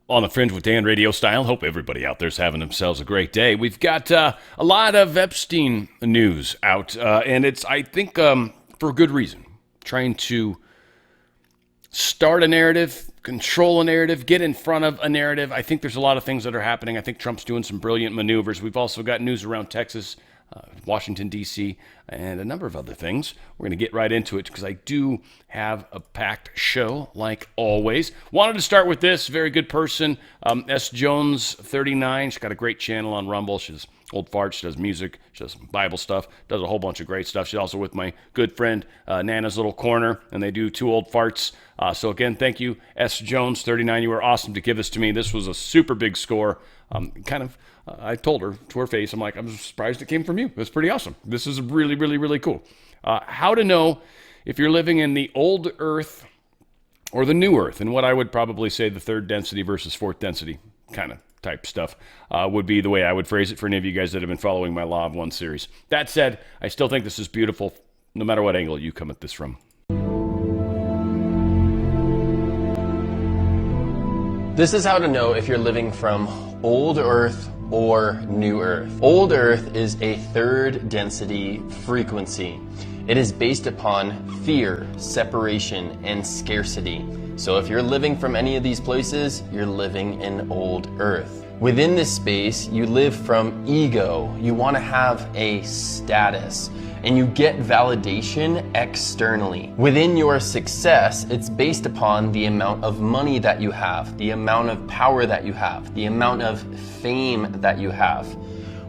On the Fringe with Dan RadioStyle. Hope everybody out there's having themselves a great day. We've got a lot of Epstein news out, and it's, I think, for a good reason. Trying to start a narrative, control a narrative, get in front of a narrative. I think there's a lot of things that are happening. I think Trump's doing some brilliant maneuvers. We've also got news around Texas, Washington, D.C., and a number of other things. We're going to get right into it because I do have a packed show, like always. Wanted to start with this very good person, S. Jones 39. She's got a great channel on Rumble. She does old farts. She does music. She does Bible stuff. Does a whole bunch of great stuff. She's also with my good friend Nana's Little Corner, and they do Two Old Farts. So again, thank you, S. Jones 39. You were awesome to give this to me. This was a super big score. I told her to her face, I'm like, I'm surprised it came from you. That's pretty awesome. This is really, really, really cool. How to know if you're living in the old earth or the new earth, and what I would probably say the third density versus fourth density kind of type stuff would be the way I would phrase it for any of you guys that have been following my Law of One series. That said, I still think this is beautiful, no matter what angle you come at this from. This is how to know if you're living from old earth or new earth. Old earth is a third density frequency. It is based upon fear, separation, and scarcity. So if you're living from any of these places, you're living in old earth. Within this space, you live from ego. You want to have a status, and you get validation externally. Within your success, it's based upon the amount of money that you have, the amount of power that you have, the amount of fame that you have.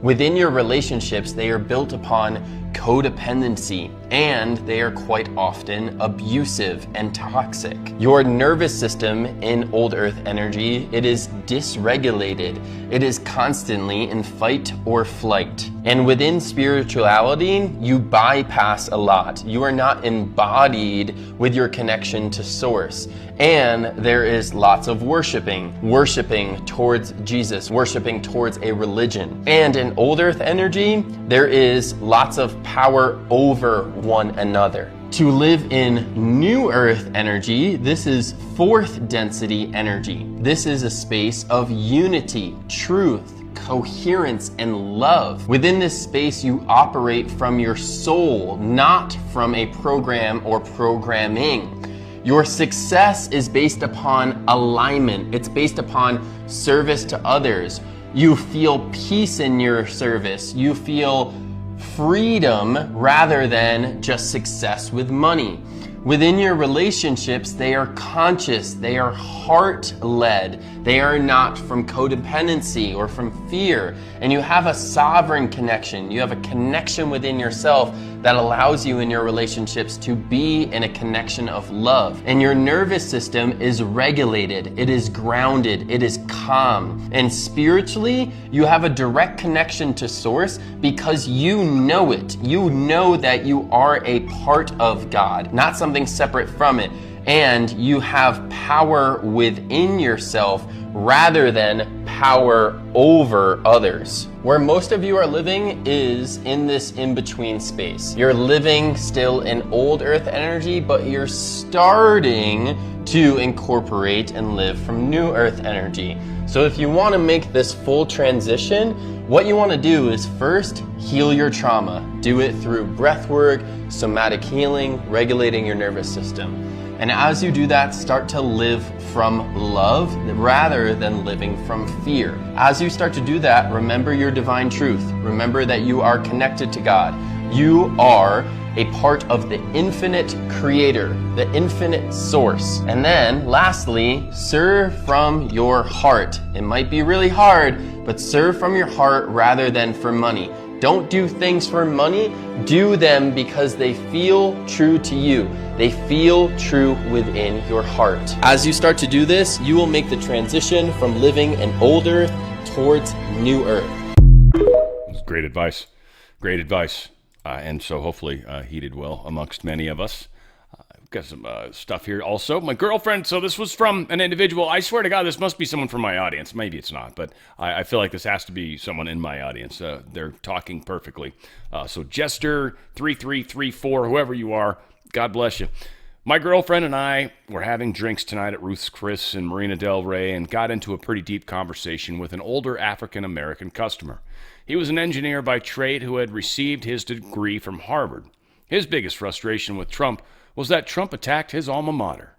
Within your relationships, they are built upon codependency, and they are quite often abusive and toxic. Your nervous system in old earth energy, it is dysregulated. It is constantly in fight or flight. And within spirituality, you bypass a lot. You are not embodied with your connection to source. And there is lots of worshiping towards Jesus, worshiping towards a religion. And in old earth energy, there is lots of power over one another. To live in new earth energy, this is fourth density energy. This is a space of unity, truth, coherence, and love. Within this space, you operate from your soul, not from a program or programming. Your success is based upon alignment. It's based upon service to others. You feel peace in your service. You feel freedom rather than just success with money. Within your relationships, they are conscious, they are heart-led, they are not from codependency or from fear, and you have a sovereign connection. You have a connection within yourself that allows you in your relationships to be in a connection of love. And your nervous system is regulated, it is grounded, it is calm. And spiritually, you have a direct connection to source because you know it. You know that you are a part of God, not something separate from it. And you have power within yourself rather than power over others. Where most of you are living is in this in-between space. You're living still in old earth energy, but you're starting to incorporate and live from new earth energy. So if you want to make this full transition, what you want to do is first heal your trauma. Do it through breath work, somatic healing, regulating your nervous system. And as you do that, start to live from love rather than living from fear. As you start to do that, remember your divine truth. Remember that you are connected to God. You are a part of the infinite creator, the infinite source. And then lastly, serve from your heart. It might be really hard, but serve from your heart rather than for money. Don't do things for money. Do them because they feel true to you. They feel true within your heart. As you start to do this, you will make the transition from living in old earth towards new earth. That's great advice. Great advice. And so hopefully heeded well amongst many of us. Got some stuff here also. My girlfriend, so this was from an individual. I swear to God, this must be someone from my audience. Maybe it's not, but I feel like this has to be someone in my audience. They're talking perfectly. So Jester3334, whoever you are, God bless you. My girlfriend and I were having drinks tonight at Ruth's Chris in Marina del Rey and got into a pretty deep conversation with an older African-American customer. He was an engineer by trade who had received his degree from Harvard. His biggest frustration with Trump was that Trump attacked his alma mater.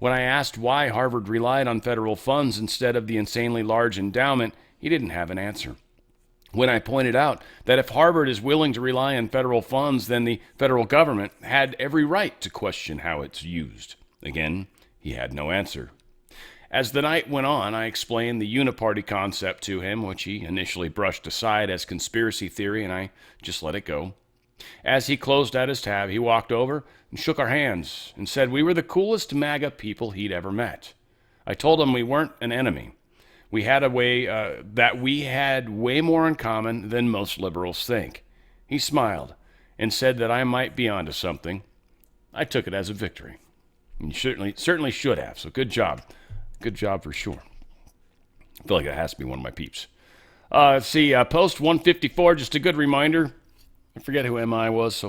When I asked why Harvard relied on federal funds instead of the insanely large endowment, he didn't have an answer. When I pointed out that if Harvard is willing to rely on federal funds, then the federal government had every right to question how it's used. Again, he had no answer. As the night went on, I explained the uniparty concept to him, which he initially brushed aside as conspiracy theory, and I just let it go. As he closed out his tab, he walked over and shook our hands and said we were the coolest MAGA people he'd ever met. I told him we weren't an enemy. We had we had way more in common than most liberals think. He smiled and said that I might be onto something. I took it as a victory. And you certainly should have, so good job. Good job for sure. I feel like that has to be one of my peeps. Let's see, post 154, just a good reminder. I forget who MI was, so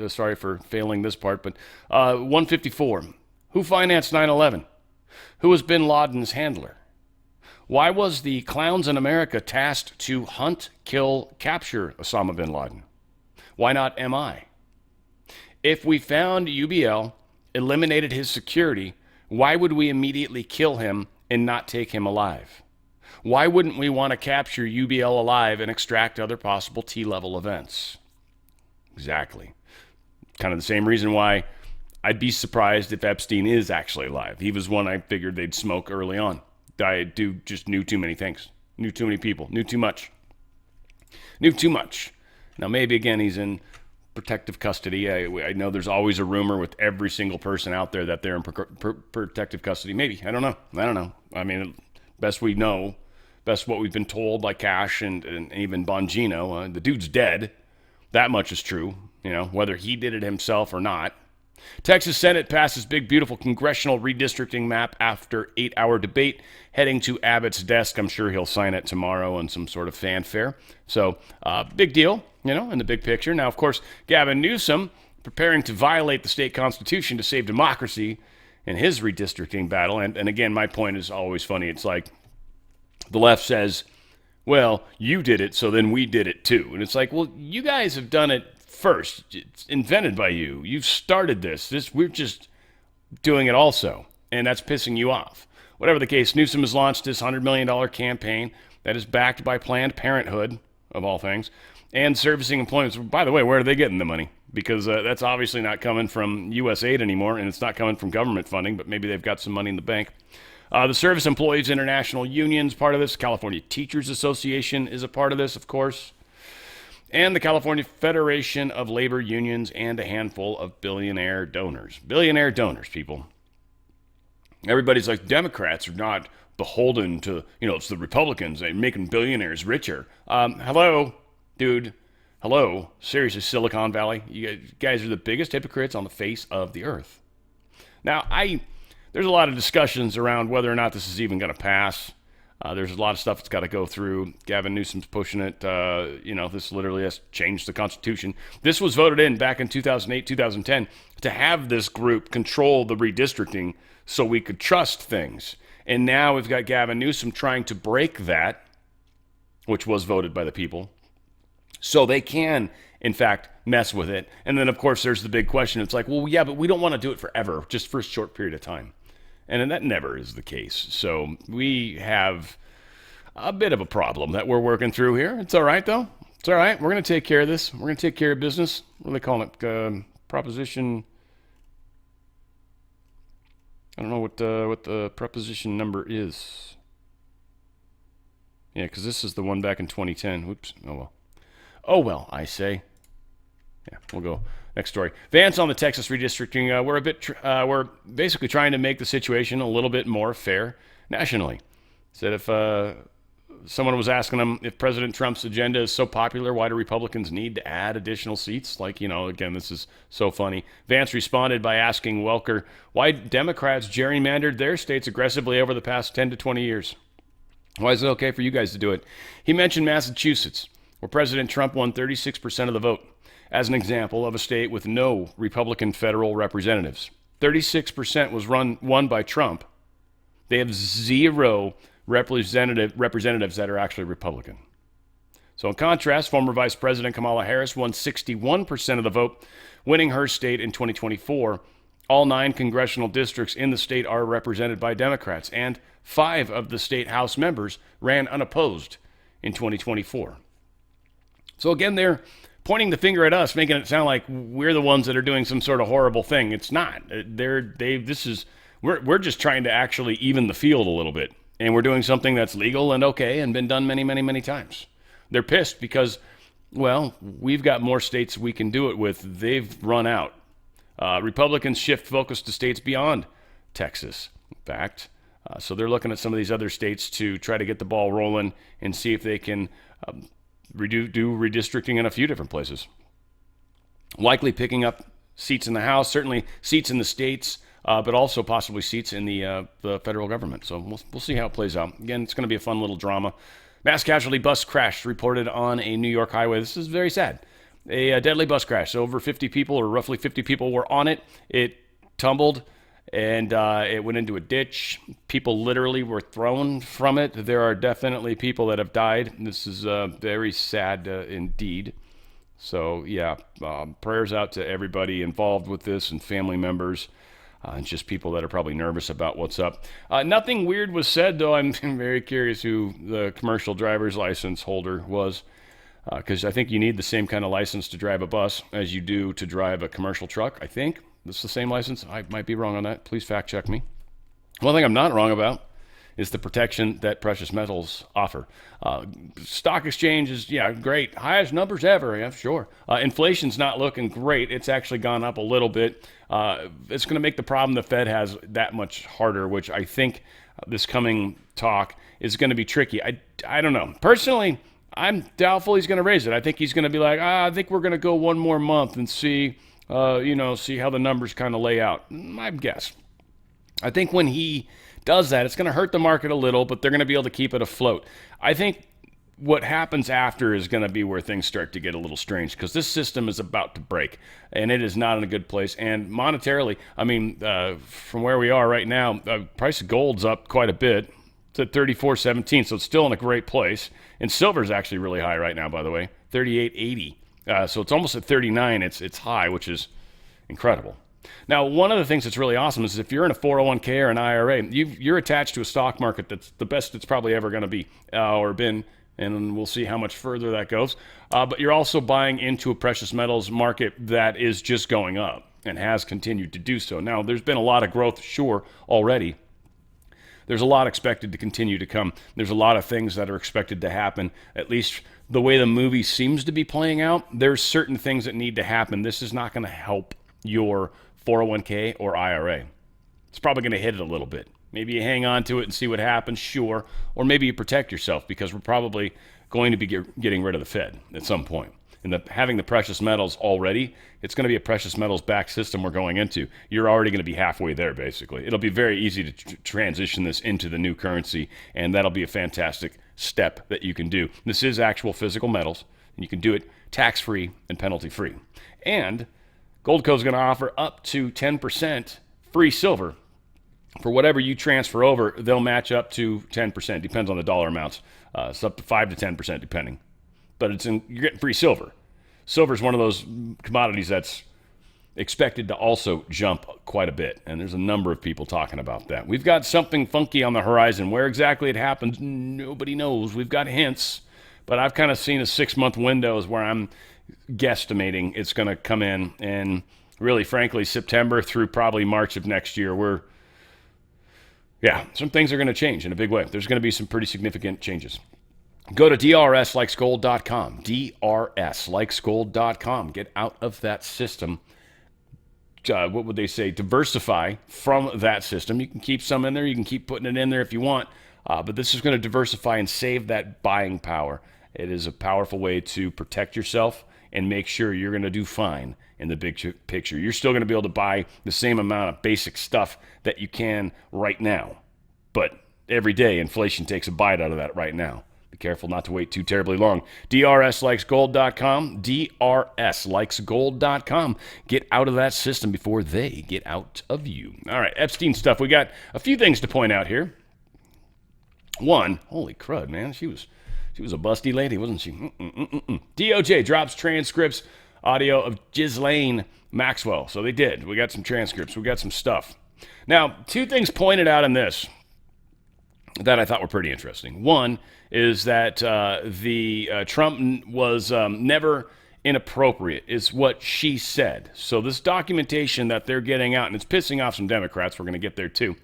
sorry for failing this part, but 154. Who financed 9/11? Who was bin Laden's handler? Why was the Clowns in America tasked to hunt, kill, capture Osama bin Laden? Why not MI? If we found UBL, eliminated his security, why would we immediately kill him and not take him alive? Why wouldn't we want to capture UBL alive and extract other possible T-level events? Exactly. Kind of the same reason why I'd be surprised if Epstein is actually alive. He was one I figured they'd smoke early on. Just knew too many things. Knew too many people. Knew too much. Now, maybe, again, he's in protective custody. I know there's always a rumor with every single person out there that they're in protective custody. Maybe. I don't know. I mean, best we know, best what we've been told by Cash and even Bongino, the dude's dead. That much is true, whether he did it himself or not. Texas Senate passes big, beautiful congressional redistricting map after 8-hour debate, heading to Abbott's desk. I'm sure he'll sign it tomorrow in some sort of fanfare. So, big deal, in the big picture. Now, of course, Gavin Newsom preparing to violate the state constitution to save democracy in his redistricting battle. And again, my point is always funny. It's like the left says, well, you did it, so then we did it too. And it's like, well, you guys have done it first. It's invented by you. You've started this. We're just doing it also. And that's pissing you off. Whatever the case, Newsom has launched this $100 million campaign that is backed by Planned Parenthood, of all things, and servicing employment. So, by the way, where are they getting the money? Because that's obviously not coming from U.S. aid anymore, and it's not coming from government funding, but maybe they've got some money in the bank. The Service Employees International Union is part of this. California Teachers Association is a part of this, of course. And the California Federation of Labor Unions and a handful of billionaire donors. Billionaire donors, people. Everybody's like, Democrats are not beholden to, it's the Republicans. They're making billionaires richer. Hello, dude. Hello. Seriously, Silicon Valley. You guys are the biggest hypocrites on the face of the earth. Now, there's a lot of discussions around whether or not this is even going to pass. There's a lot of stuff that's got to go through. Gavin Newsom's pushing it. This literally has changed the Constitution. This was voted in back in 2008, 2010 to have this group control the redistricting so we could trust things. And now we've got Gavin Newsom trying to break that, which was voted by the people, so they can, in fact, mess with it. And then, of course, there's the big question. It's like, well, yeah, but we don't want to do it forever, just for a short period of time. And that never is the case. So we have a bit of a problem that we're working through here. It's all right, though. It's all right. We're going to take care of this. We're going to take care of business. What do they call it? Proposition. I don't know what the proposition number is. Yeah, because this is the one back in 2010. Oops. Oh, well. Oh, well, I say. Yeah, we'll go. Next story. Vance on the Texas redistricting. We're basically trying to make the situation a little bit more fair nationally. Said if someone was asking him if President Trump's agenda is so popular, why do Republicans need to add additional seats? Again, this is so funny. Vance responded by asking Welker why Democrats gerrymandered their states aggressively over the past 10 to 20 years. Why is it okay for you guys to do it? He mentioned Massachusetts, where President Trump won 36% of the vote, as an example of a state with no Republican federal representatives. 36% was won by Trump. They have zero representatives that are actually Republican. So in contrast, former Vice President Kamala Harris won 61% of the vote, winning her state in 2024. All 9 congressional districts in the state are represented by Democrats, and 5 of the state House members ran unopposed in 2024. So again, they're pointing the finger at us, making it sound like we're the ones that are doing some sort of horrible thing. It's not. We're just trying to actually even the field a little bit, and we're doing something that's legal and okay and been done many, many, many times. They're pissed because, well, we've got more states we can do it with. They've run out. Republicans shift focus to states beyond Texas, in fact. So they're looking at some of these other states to try to get the ball rolling and see if they can do redistricting in a few different places. Likely picking up seats in the House, certainly seats in the states, but also possibly seats in the federal government. So we'll see how it plays out. Again, it's going to be a fun little drama. Mass casualty bus crash reported on a New York highway. This is very sad. A deadly bus crash. So over 50 people, or roughly 50 people, were on it. It tumbled, and it went into a ditch. People literally were thrown from it. There are definitely people that have died. This is very sad indeed. So, yeah, prayers out to everybody involved with this and family members. And just people that are probably nervous about what's up. Nothing weird was said, though. I'm very curious who the commercial driver's license holder was. Because I think you need the same kind of license to drive a bus as you do to drive a commercial truck. I think it's the same license. I might be wrong on that. Please fact check me. One thing I'm not wrong about is the protection that precious metals offer. Stock exchange is, great. Highest numbers ever. Yeah, sure. Inflation's not looking great. It's actually gone up a little bit. It's going to make the problem the Fed has that much harder, which I think this coming talk is going to be tricky. I don't know. Personally, I'm doubtful he's going to raise it. I think he's going to be like, I think we're going to go one more month and see how the numbers kind of lay out. My guess. I think when he does that, it's going to hurt the market a little, but they're going to be able to keep it afloat. I think what happens after is going to be where things start to get a little strange, because this system is about to break, and it is not in a good place. And monetarily, from where we are right now, price of gold's up quite a bit. It's at 34.17, so it's still in a great place. And silver's actually really high right now, by the way, 38.80. So it's almost at 39. It's high, which is incredible. Now, one of the things that's really awesome is if you're in a 401k or an IRA, you're attached to a stock market that's the best it's probably ever going to be or been, and we'll see how much further that goes. But you're also buying into a precious metals market that is just going up and has continued to do so. Now, there's been a lot of growth, sure, already. There's a lot expected to continue to come. There's a lot of things that are expected to happen, at least the way the movie seems to be playing out. There's certain things that need to happen. This is not going to help your 401k or IRA. It's probably going to hit it a little bit. Maybe you hang on to it and see what happens, sure. Or maybe you protect yourself, because we're probably going to be getting rid of the Fed at some point. And having the precious metals already, it's going to be a precious metals backed system we're going into. You're already going to be halfway there, basically. It'll be very easy to transition this into the new currency, and that'll be a fantastic step that you can do. This is actual physical metals, and you can do it tax-free and penalty-free. And Goldco is going to offer up to 10% free silver. For whatever you transfer over, they'll match up to 10%. Depends on the dollar amounts. It's up to 5 to 10% depending. But you're getting free silver. Silver is one of those commodities that's expected to also jump quite a bit. And there's a number of people talking about that. We've got something funky on the horizon. Where exactly it happens, nobody knows. We've got hints. But I've kind of seen a 6-month windows where I'm guesstimating it's going to come in. And really, frankly, September through probably March of next year, some things are going to change in a big way. There's going to be some pretty significant changes. Go to drslikesgold.com, drslikesgold.com. Get out of that system. What would they say? Diversify from that system. You can keep some in there. You can keep putting it in there if you want. But this is going to diversify and save that buying power. It is a powerful way to protect yourself and make sure you're going to do fine in the big picture. You're still going to be able to buy the same amount of basic stuff that you can right now. But every day, inflation takes a bite out of that right now, careful not to wait too terribly long. DRSlikesgold.com, DRSlikesgold.com. Get out of that system before they get out of you. All right, Epstein stuff. We got a few things to point out here. One, holy crud, man, she was a busty lady, wasn't she? DOJ drops transcripts, audio of Ghislaine Maxwell. So they did. We got some transcripts. We got some stuff. Now, two things pointed out in this that I thought were pretty interesting. One is that Trump was never inappropriate, is what she said. So this documentation that they're getting out, and it's pissing off some Democrats, we're going to get there too,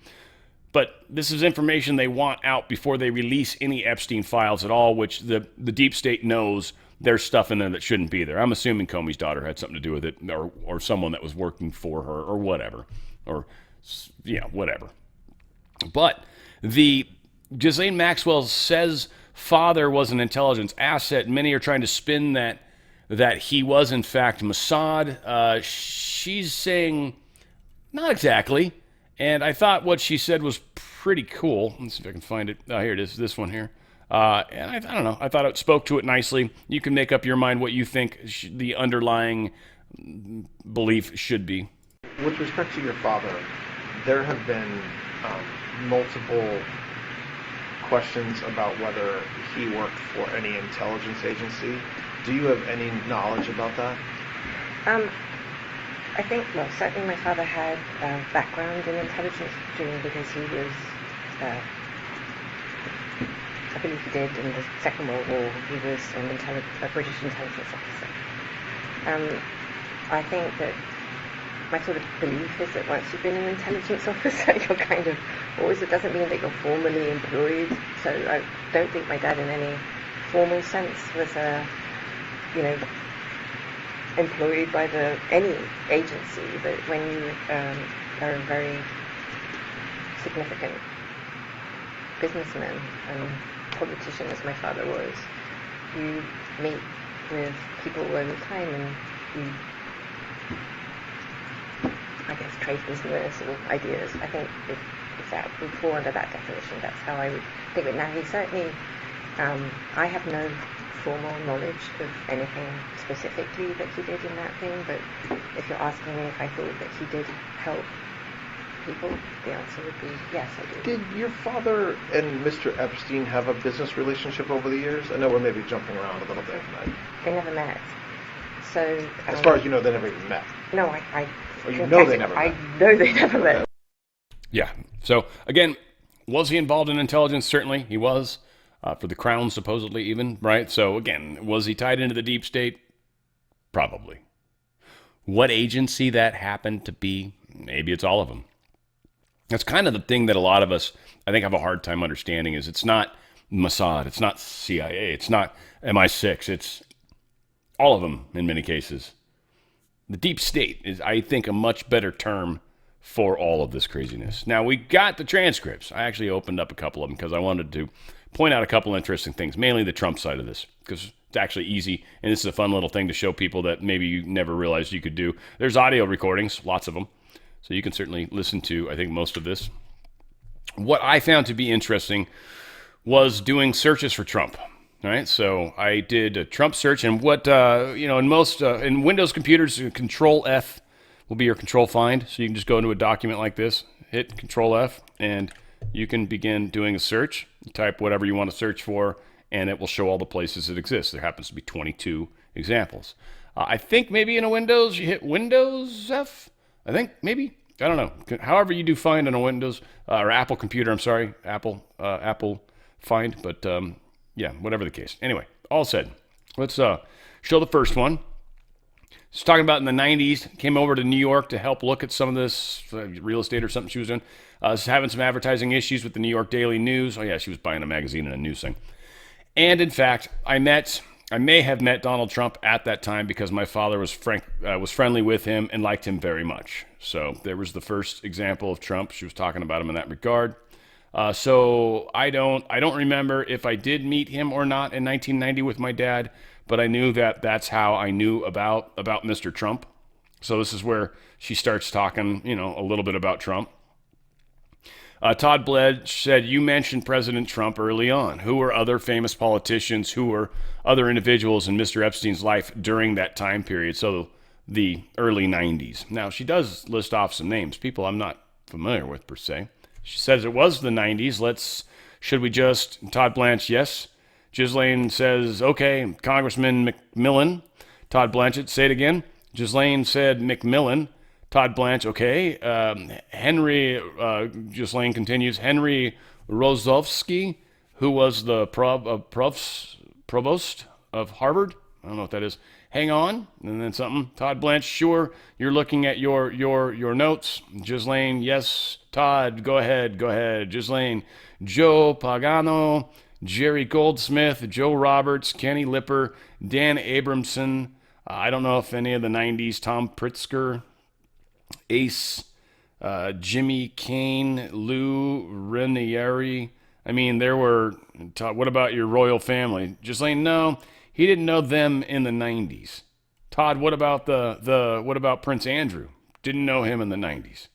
but this is information they want out before they release any Epstein files at all, which the deep state knows there's stuff in there that shouldn't be there. I'm assuming Comey's daughter had something to do with it, or someone that was working for her, or whatever, or yeah, whatever. But the Ghislaine Maxwell says father was an intelligence asset. Many are trying to spin that he was in fact Mossad. She's saying not exactly. And I thought what she said was pretty cool. Let's see if I can find it. Oh, here it is, this one here. And I don't know. I thought it spoke to it nicely. You can make up your mind what you think the underlying belief should be. With respect to your father, there have been multiple questions about whether he worked for any intelligence agency. Do you have any knowledge about that? I think, well, certainly my father had a background in intelligence because he was, I believe he did in the Second World War, he was a British intelligence officer. I think that my sort of belief is that once you've been an intelligence officer, you're kind of always, it doesn't mean that you're formally employed. So I don't think my dad in any formal sense was employed by any agency, but when you are a very significant businessman and politician, as my father was, you meet with people all the time and you, I guess, trade business or ideas. I think if that would fall under that definition, that's how I would think of it. Now, he certainly, I have no formal knowledge of anything specifically that he did in that thing, but if you're asking me if I thought that he did help people, the answer would be yes, I do. Did your father and Mr. Epstein have a business relationship over the years? I know we're maybe jumping around a little bit. They never met. So as far as you know, they never even met. No, I know they never met. I know they never met. Yeah. So again, was he involved in intelligence? Certainly he was. For the crown, supposedly, even, right? So again, was he tied into the deep state? Probably. What agency that happened to be? Maybe it's all of them. That's kind of the thing that a lot of us, I think, have a hard time understanding is it's not Mossad, it's not CIA, it's not MI6, it's all of them in many cases. The deep state is, I think, a much better term for all of this craziness. Now, we got the transcripts. I actually opened up a couple of them because I wanted to point out a couple interesting things, mainly the Trump side of this, because it's actually easy, and this is a fun little thing to show people that maybe you never realized you could do. There's audio recordings, lots of them, so you can certainly listen to, I think, most of this. What I found to be interesting was doing searches for Trump. All right, so I did a Trump search, and what in most in Windows computers, Control F will be your control find. So you can just go into a document like this, hit Control F, and you can begin doing a search. You type whatever you want to search for, and it will show all the places it exists. There happens to be 22 examples. I think maybe in a Windows, you hit Windows F. I think maybe. I don't know. However you do find on a Windows or Apple computer. I'm sorry, Apple find. But yeah, whatever the case. Anyway, all said. Let's show the first one. She's talking about in the 90s, came over to New York to help look at some of this real estate or something she was doing. She's having some advertising issues with the New York Daily News. Oh, yeah, she was buying a magazine and a news thing. And in fact, I may have met Donald Trump at that time because my father was friendly with him and liked him very much. So there was the first example of Trump. She was talking about him in that regard. So I don't remember if I did meet him or not in 1990 with my dad, but I knew that that's how I knew about Mr. Trump. So this is where she starts talking, a little bit about Trump. Todd Bledge said, you mentioned President Trump early on. Who were other famous politicians? Who were other individuals in Mr. Epstein's life during that time period? So the early 90s. Now, she does list off some names, people I'm not familiar with per se. She says it was the 90s. Should we just, Todd Blanche, yes. Ghislaine says, okay. Congressman McMillan. Todd Blanchett, say it again. Ghislaine said McMillan. Todd Blanche, okay. Ghislaine continues, Henry Rozovsky, who was the provost of Harvard. I don't know what that is. Hang on, and then something. Todd Blanche, sure. You're looking at your notes. Ghislaine, yes. Todd, go ahead. Ghislaine, Joe Pagano, Jerry Goldsmith, Joe Roberts, Kenny Lipper, Dan Abramson. I don't know if any of the 90s. Tom Pritzker, Ace, Jimmy Kane, Lou Ranieri. I mean, there were. What about your royal family? Ghislaine, no. He didn't know them in the 90s. Todd, what about what about Prince Andrew? Didn't know him in the 90s.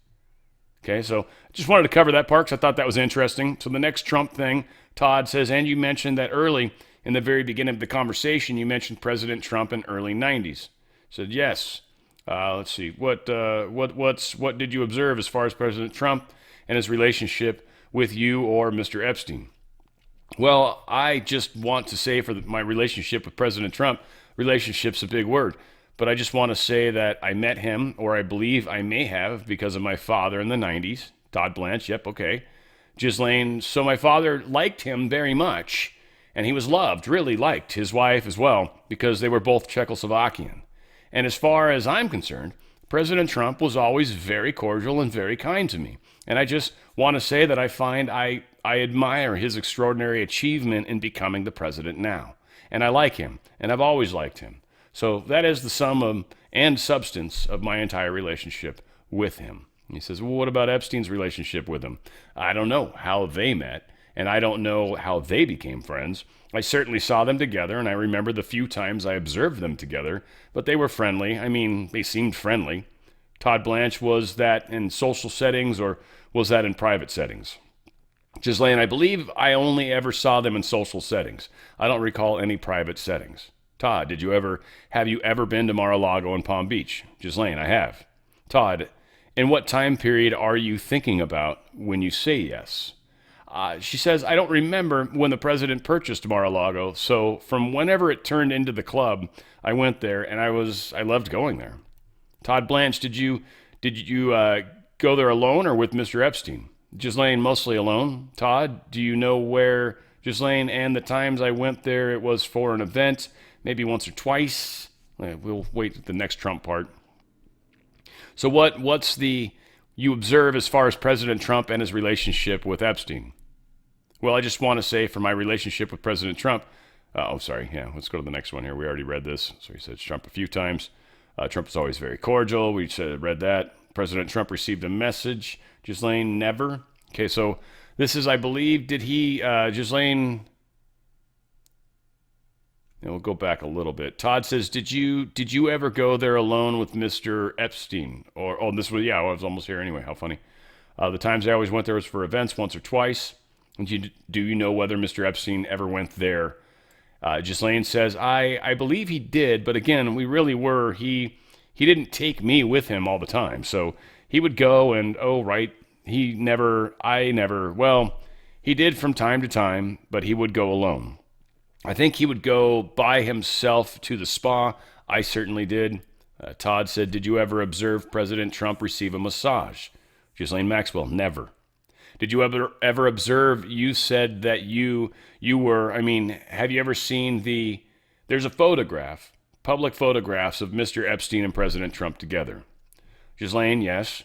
Okay, so just wanted to cover that part because I thought that was interesting. So the next Trump thing, Todd says, and you mentioned that early in the very beginning of the conversation, you mentioned President Trump in early 90s. Said yes. Let's see. What did you observe as far as President Trump and his relationship with you or Mr. Epstein? Well, I just want to say for my relationship with President Trump, relationship's a big word, but I just want to say that I met him, or I believe I may have, because of my father in the 90s. Todd Blanche, yep, okay. Ghislaine, so my father liked him very much, and he was loved, really liked his wife as well, because they were both Czechoslovakian. And as far as I'm concerned, President Trump was always very cordial and very kind to me. And I just want to say that I find I admire his extraordinary achievement in becoming the president now. And I like him, and I've always liked him. So that is the sum and substance of my entire relationship with him. And he says, well, what about Epstein's relationship with him? I don't know how they met, and I don't know how they became friends. I certainly saw them together, and I remember the few times I observed them together, but they were friendly. I mean, they seemed friendly. Todd Blanche, was that in social settings or was that in private settings? Ghislaine, I believe I only ever saw them in social settings. I don't recall any private settings. Todd, have you ever been to Mar-a-Lago and Palm Beach? Ghislaine, I have. Todd, in what time period are you thinking about when you say yes? She says, I don't remember when the president purchased Mar-a-Lago, so from whenever it turned into the club, I went there, and I loved going there. Todd Blanche, did you go there alone or with Mr. Epstein? Ghislaine, mostly alone. Todd, do you know where? Ghislaine, and the times I went there, it was for an event, maybe once or twice. We'll wait at the next Trump part. So what's you observe as far as President Trump and his relationship with Epstein? Well, I just want to say for my relationship with President Trump, let's go to the next one here. We already read this. So he said Trump a few times. Trump is always very cordial. We read that. President Trump received a message. Ghislaine, never. Okay, so this is, I believe, Ghislaine, we'll go back a little bit. Todd says, did you ever go there alone with Mr. Epstein? I was almost here anyway. How funny. The times I always went there was for events, once or twice. And do you know whether Mr. Epstein ever went there? Ghislaine says, I believe he did, but again, we really were. He didn't take me with him all the time. So he would go and, he did from time to time, but he would go alone. I think he would go by himself to the spa. I certainly did. Todd said, did you ever observe President Trump receive a massage? Ghislaine Maxwell, never. Did you ever observe, you said that you were, have you ever seen there's a photograph, public photographs of Mr. Epstein and President Trump together? Ghislaine, yes.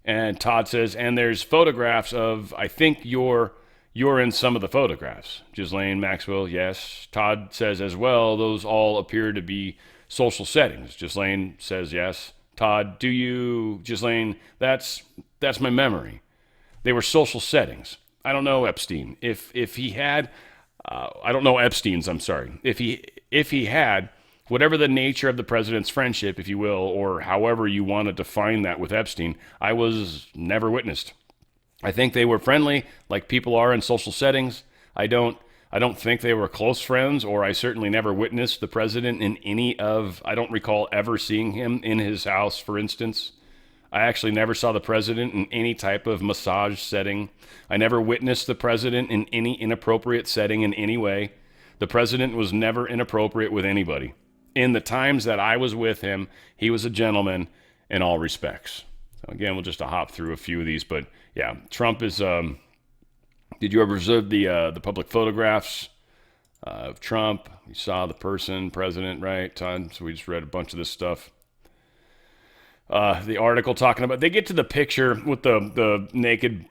And Todd says, and there's photographs of, I think you're in some of the photographs. Ghislaine Maxwell, yes. Todd says as well, those all appear to be social settings. Ghislaine says yes. Todd, Ghislaine, that's my memory. They were social settings. I don't know Epstein. If he had, I don't know Epstein's, I'm sorry. If he had, whatever the nature of the president's friendship, if you will, or however you want to define that with Epstein, I was never witnessed. I think they were friendly, like people are in social settings. I don't think they were close friends, or I certainly never witnessed the president in I don't recall ever seeing him in his house, for instance. I actually never saw the president in any type of massage setting. I never witnessed the president in any inappropriate setting in any way. The president was never inappropriate with anybody. In the times that I was with him, he was a gentleman in all respects. So again, we'll just hop through a few of these, but yeah, Trump is. Did you ever observe the public photographs of Trump? You saw the person, president, right? So we just read a bunch of this stuff. The article talking about, they get to the picture with the naked,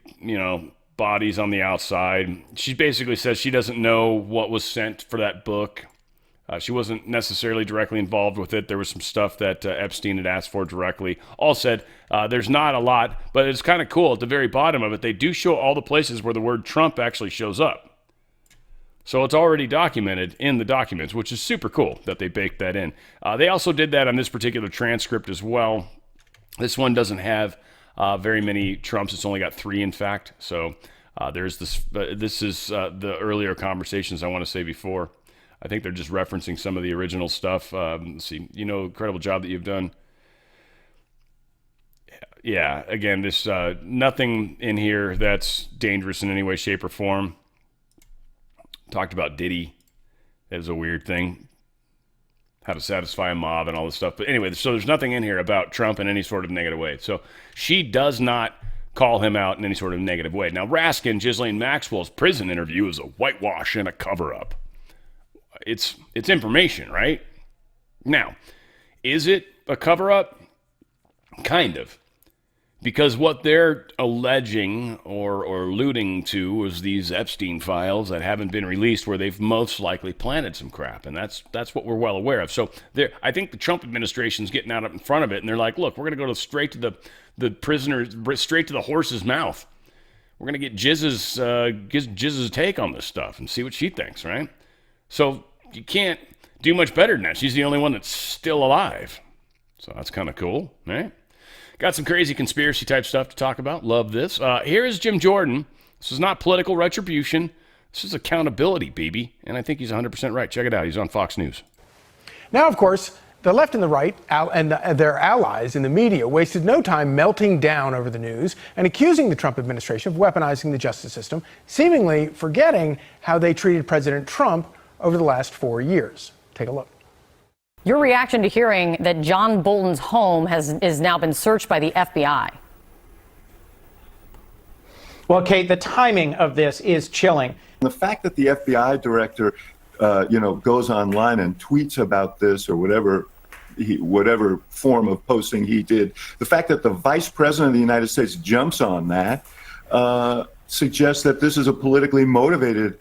bodies on the outside. She basically says she doesn't know what was sent for that book. She wasn't necessarily directly involved with it. There was some stuff that Epstein had asked for directly. All said, there's not a lot, but it's kind of cool. At the very bottom of it, they do show all the places where the word Trump actually shows up. So it's already documented in the documents, which is super cool that they baked that in. They also did that on this particular transcript as well. This one doesn't have very many Trumps. It's only got 3, in fact. So there's this. This is the earlier conversations I want to say before. I think they're just referencing some of the original stuff. Let's see, incredible job that you've done. Yeah, again, this nothing in here that's dangerous in any way, shape, or form. Talked about Diddy. It was a weird thing. How to satisfy a mob and all this stuff. But anyway, so there's nothing in here about Trump in any sort of negative way. So she does not call him out in any sort of negative way. Now, Raskin, Ghislaine Maxwell's prison interview is a whitewash and a cover-up. It's information, right? Now, is it a cover-up? Kind of. Because what they're alleging or alluding to was these Epstein files that haven't been released, where they've most likely planted some crap, and that's what we're well aware of. So I think the Trump administration's getting out up in front of it, and they're like, look, we're going to go straight to the prisoners, straight to the horse's mouth. We're going to get Jizz's take on this stuff and see what she thinks, right? So you can't do much better than that. She's the only one that's still alive. So that's kind of cool, right? Got some crazy conspiracy type stuff to talk about. Love this. Here is Jim Jordan. This is not political retribution. This is accountability, baby. And I think he's 100% right. Check it out. He's on Fox News. Now, of course, the left and the right and their allies in the media wasted no time melting down over the news and accusing the Trump administration of weaponizing the justice system, seemingly forgetting how they treated President Trump over the last 4 years. Take a look. Your reaction to hearing that John Bolton's home is now been searched by the FBI? Well, Kate, the timing of this is chilling. The fact that the FBI director, goes online and tweets about this or whatever form of posting he did, the fact that the vice president of the United States jumps on that suggests that this is a politically motivated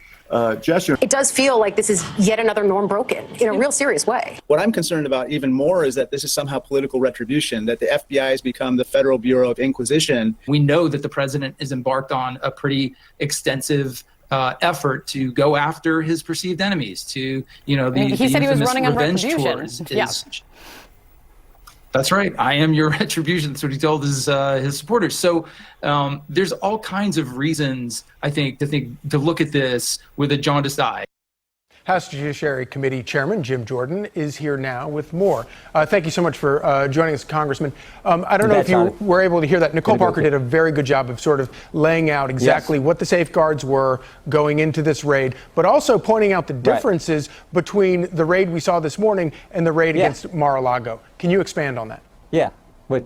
gesture. It does feel like this is yet another norm broken in a real serious way. What I'm concerned about even more is that this is somehow political retribution, that the FBI has become the Federal Bureau of Inquisition. We know that the president is embarked on a pretty extensive effort to go after his perceived enemies, to, he said he was running on retribution. That's right. I am your retribution. That's what he told his supporters. So there's all kinds of reasons, I think, to look at this with a jaundiced eye. House Judiciary Committee Chairman Jim Jordan is here now with more. Thank you so much for joining us, Congressman. I don't know if you were able to hear that. Nicole Parker did a very good job of sort of laying out exactly what the safeguards were going into this raid, but also pointing out the differences between the raid we saw this morning and the raid against Mar-a-Lago. Can you expand on that? Yeah, but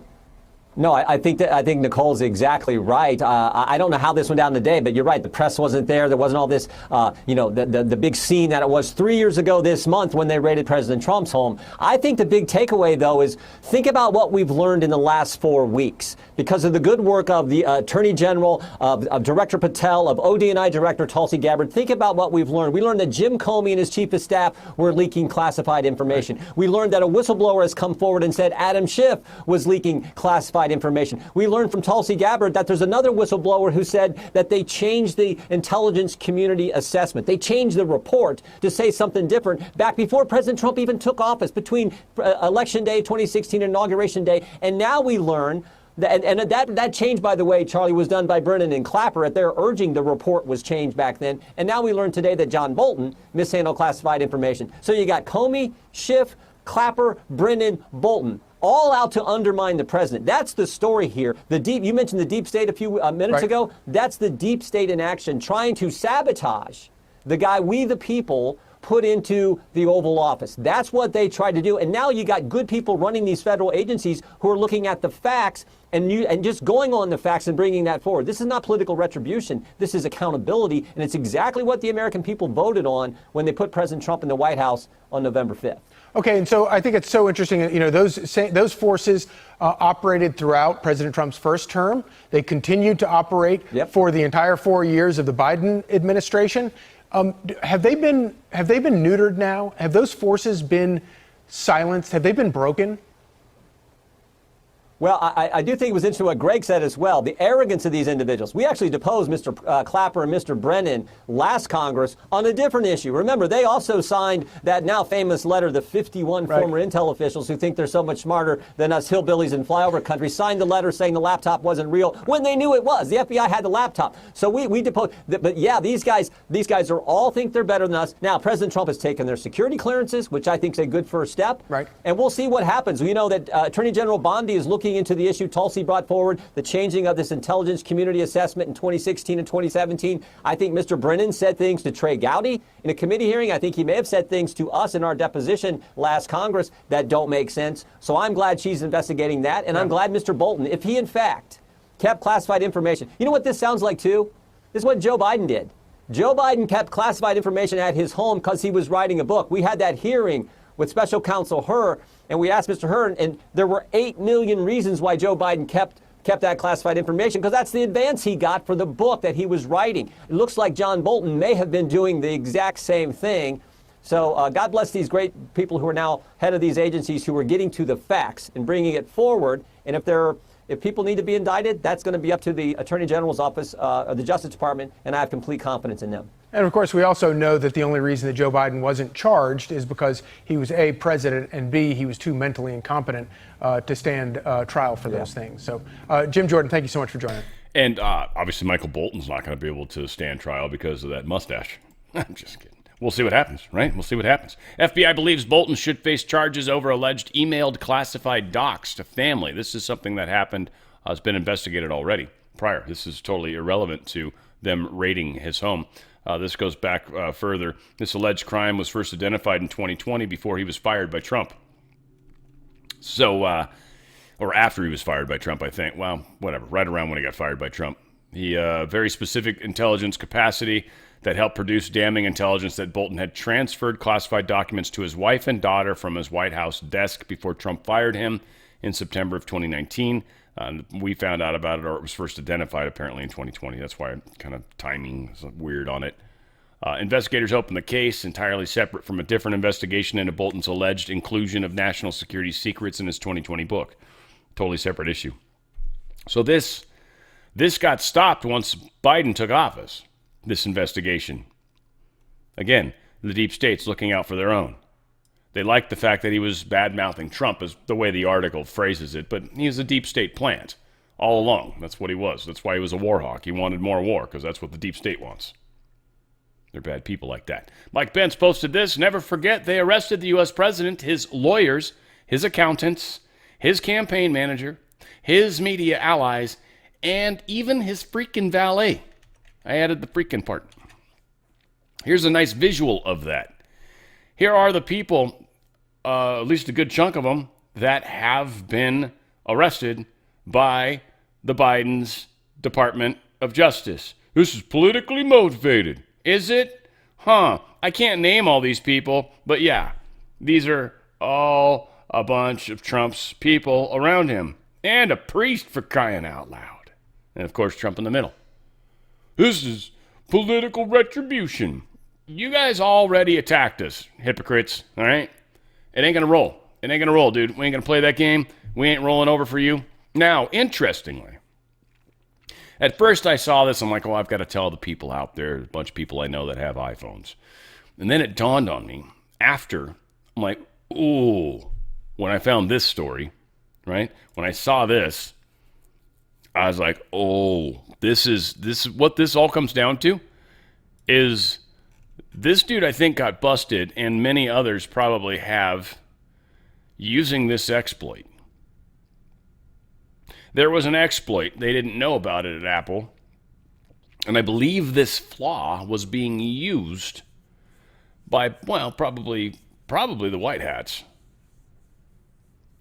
no, I think Nicole's exactly right. I don't know how this went down today, but you're right. The press wasn't there. There wasn't all this, the big scene that it was 3 years ago this month when they raided President Trump's home. I think the big takeaway, though, is think about what we've learned in the last 4 weeks. Because of the good work of the Attorney General, of Director Patel, of ODNI Director Tulsi Gabbard, think about what we've learned. We learned that Jim Comey and his chief of staff were leaking classified information. We learned that a whistleblower has come forward and said Adam Schiff was leaking classified information. We learned from Tulsi Gabbard that there's another whistleblower who said that they changed the intelligence community assessment. They changed the report to say something different back before President Trump even took office, between Election Day 2016 and Inauguration Day. And now we learn And that change, by the way, Charlie, was done by Brennan and Clapper at their urging. The report was changed back then. And now we learned today that John Bolton mishandled classified information. So you got Comey, Schiff, Clapper, Brennan, Bolton, all out to undermine the president. That's the story here. You mentioned the deep state a few minutes ago. That's the deep state in action, trying to sabotage the guy we the people put into the Oval Office. That's what they tried to do. And now you got good people running these federal agencies who are looking at the facts and just going on the facts and bringing that forward. This is not political retribution. This is accountability. And it's exactly what the American people voted on when they put President Trump in the White House on November 5th. Okay, and so I think it's so interesting. Those forces operated throughout President Trump's first term. They continued to operate for the entire 4 years of the Biden administration. Have they been neutered now? Have those forces been silenced? Have they been broken? Well, I do think it was interesting what Greg said as well. The arrogance of these individuals. We actually deposed Mr. Clapper and Mr. Brennan last Congress on a different issue. Remember, they also signed that now famous letter, the 51 former Intel officials who think they're so much smarter than us hillbillies in flyover country, signed the letter saying the laptop wasn't real when they knew it was. The FBI had the laptop. So we deposed. But yeah, these guys are all think they're better than us. Now, President Trump has taken their security clearances, which I think is a good first step. Right. And we'll see what happens. We know that Attorney General Bondi is looking into the issue Tulsi brought forward, the changing of this intelligence community assessment in 2016 and 2017. I think Mr. Brennan said things to Trey Gowdy in a committee hearing. I think he may have said things to us in our deposition last Congress that don't make sense. So I'm glad she's investigating that. And I'm glad Mr. Bolton, if he in fact kept classified information. You know what this sounds like too? This is what Joe Biden did. Joe Biden kept classified information at his home because he was writing a book. We had that hearing with Special Counsel Hur, and we asked Mr. Hur, and there were 8 million reasons why Joe Biden kept that classified information, because that's the advance he got for the book that he was writing. It looks like John Bolton may have been doing the exact same thing. So God bless these great people who are now head of these agencies who are getting to the facts and bringing it forward. And if people need to be indicted, that's going to be up to the Attorney General's office or the Justice Department, and I have complete confidence in them. And of course, we also know that the only reason that Joe Biden wasn't charged is because he was A, president, and B, he was too mentally incompetent to stand trial for those things. So, Jim Jordan, thank you so much for joining. And obviously, Michael Bolton's not going to be able to stand trial because of that mustache. I'm just kidding. We'll see what happens, right? We'll see what happens. FBI believes Bolton should face charges over alleged emailed classified docs to family. This is something that happened. It's been investigated already prior. This is totally irrelevant to them raiding his home. This goes back further. This alleged crime was first identified in 2020 before he was fired by Trump. So, or after he was fired by Trump, I think. Well, whatever. Right around when he got fired by Trump. He very specific intelligence capacity that helped produce damning intelligence that Bolton had transferred classified documents to his wife and daughter from his White House desk before Trump fired him in September of 2019. We found out about it, or it was first identified apparently in 2020. That's why kind of timing is weird on it. Investigators opened the case entirely separate from a different investigation into Bolton's alleged inclusion of national security secrets in his 2020 book. Totally separate issue. So this got stopped once Biden took office, this investigation. Again, the deep state's looking out for their own. They liked the fact that he was bad-mouthing Trump, is the way the article phrases it, but he was a deep state plant all along. That's what he was. That's why he was a war hawk. He wanted more war, because that's what the deep state wants. They're bad people like that. Mike Pence posted this. Never forget, they arrested the U.S. president, his lawyers, his accountants, his campaign manager, his media allies, and even his freaking valet. I added the freaking part. Here's a nice visual of that. Here are the people, at least a good chunk of them, that have been arrested by the Biden's Department of Justice. This is politically motivated. Is it? I can't name all these people, but yeah, these are all a bunch of Trump's people around him. And a priest, for crying out loud. And of course, Trump in the middle. This is political retribution. You guys already attacked us, hypocrites, all right? It ain't going to roll. It ain't going to roll, dude. We ain't going to play that game. We ain't rolling over for you. Now, interestingly, at first I saw this, I'm like, I've got to tell the people out there, a bunch of people I know that have iPhones. And then it dawned on me after, I'm like, ooh, when I found this story, right? When I saw this, I was like, oh, this is what this all comes down to is this dude, I think, got busted, and many others probably have, using this exploit. There was an exploit. They didn't know about it at Apple. And I believe this flaw was being used by, well, probably the white hats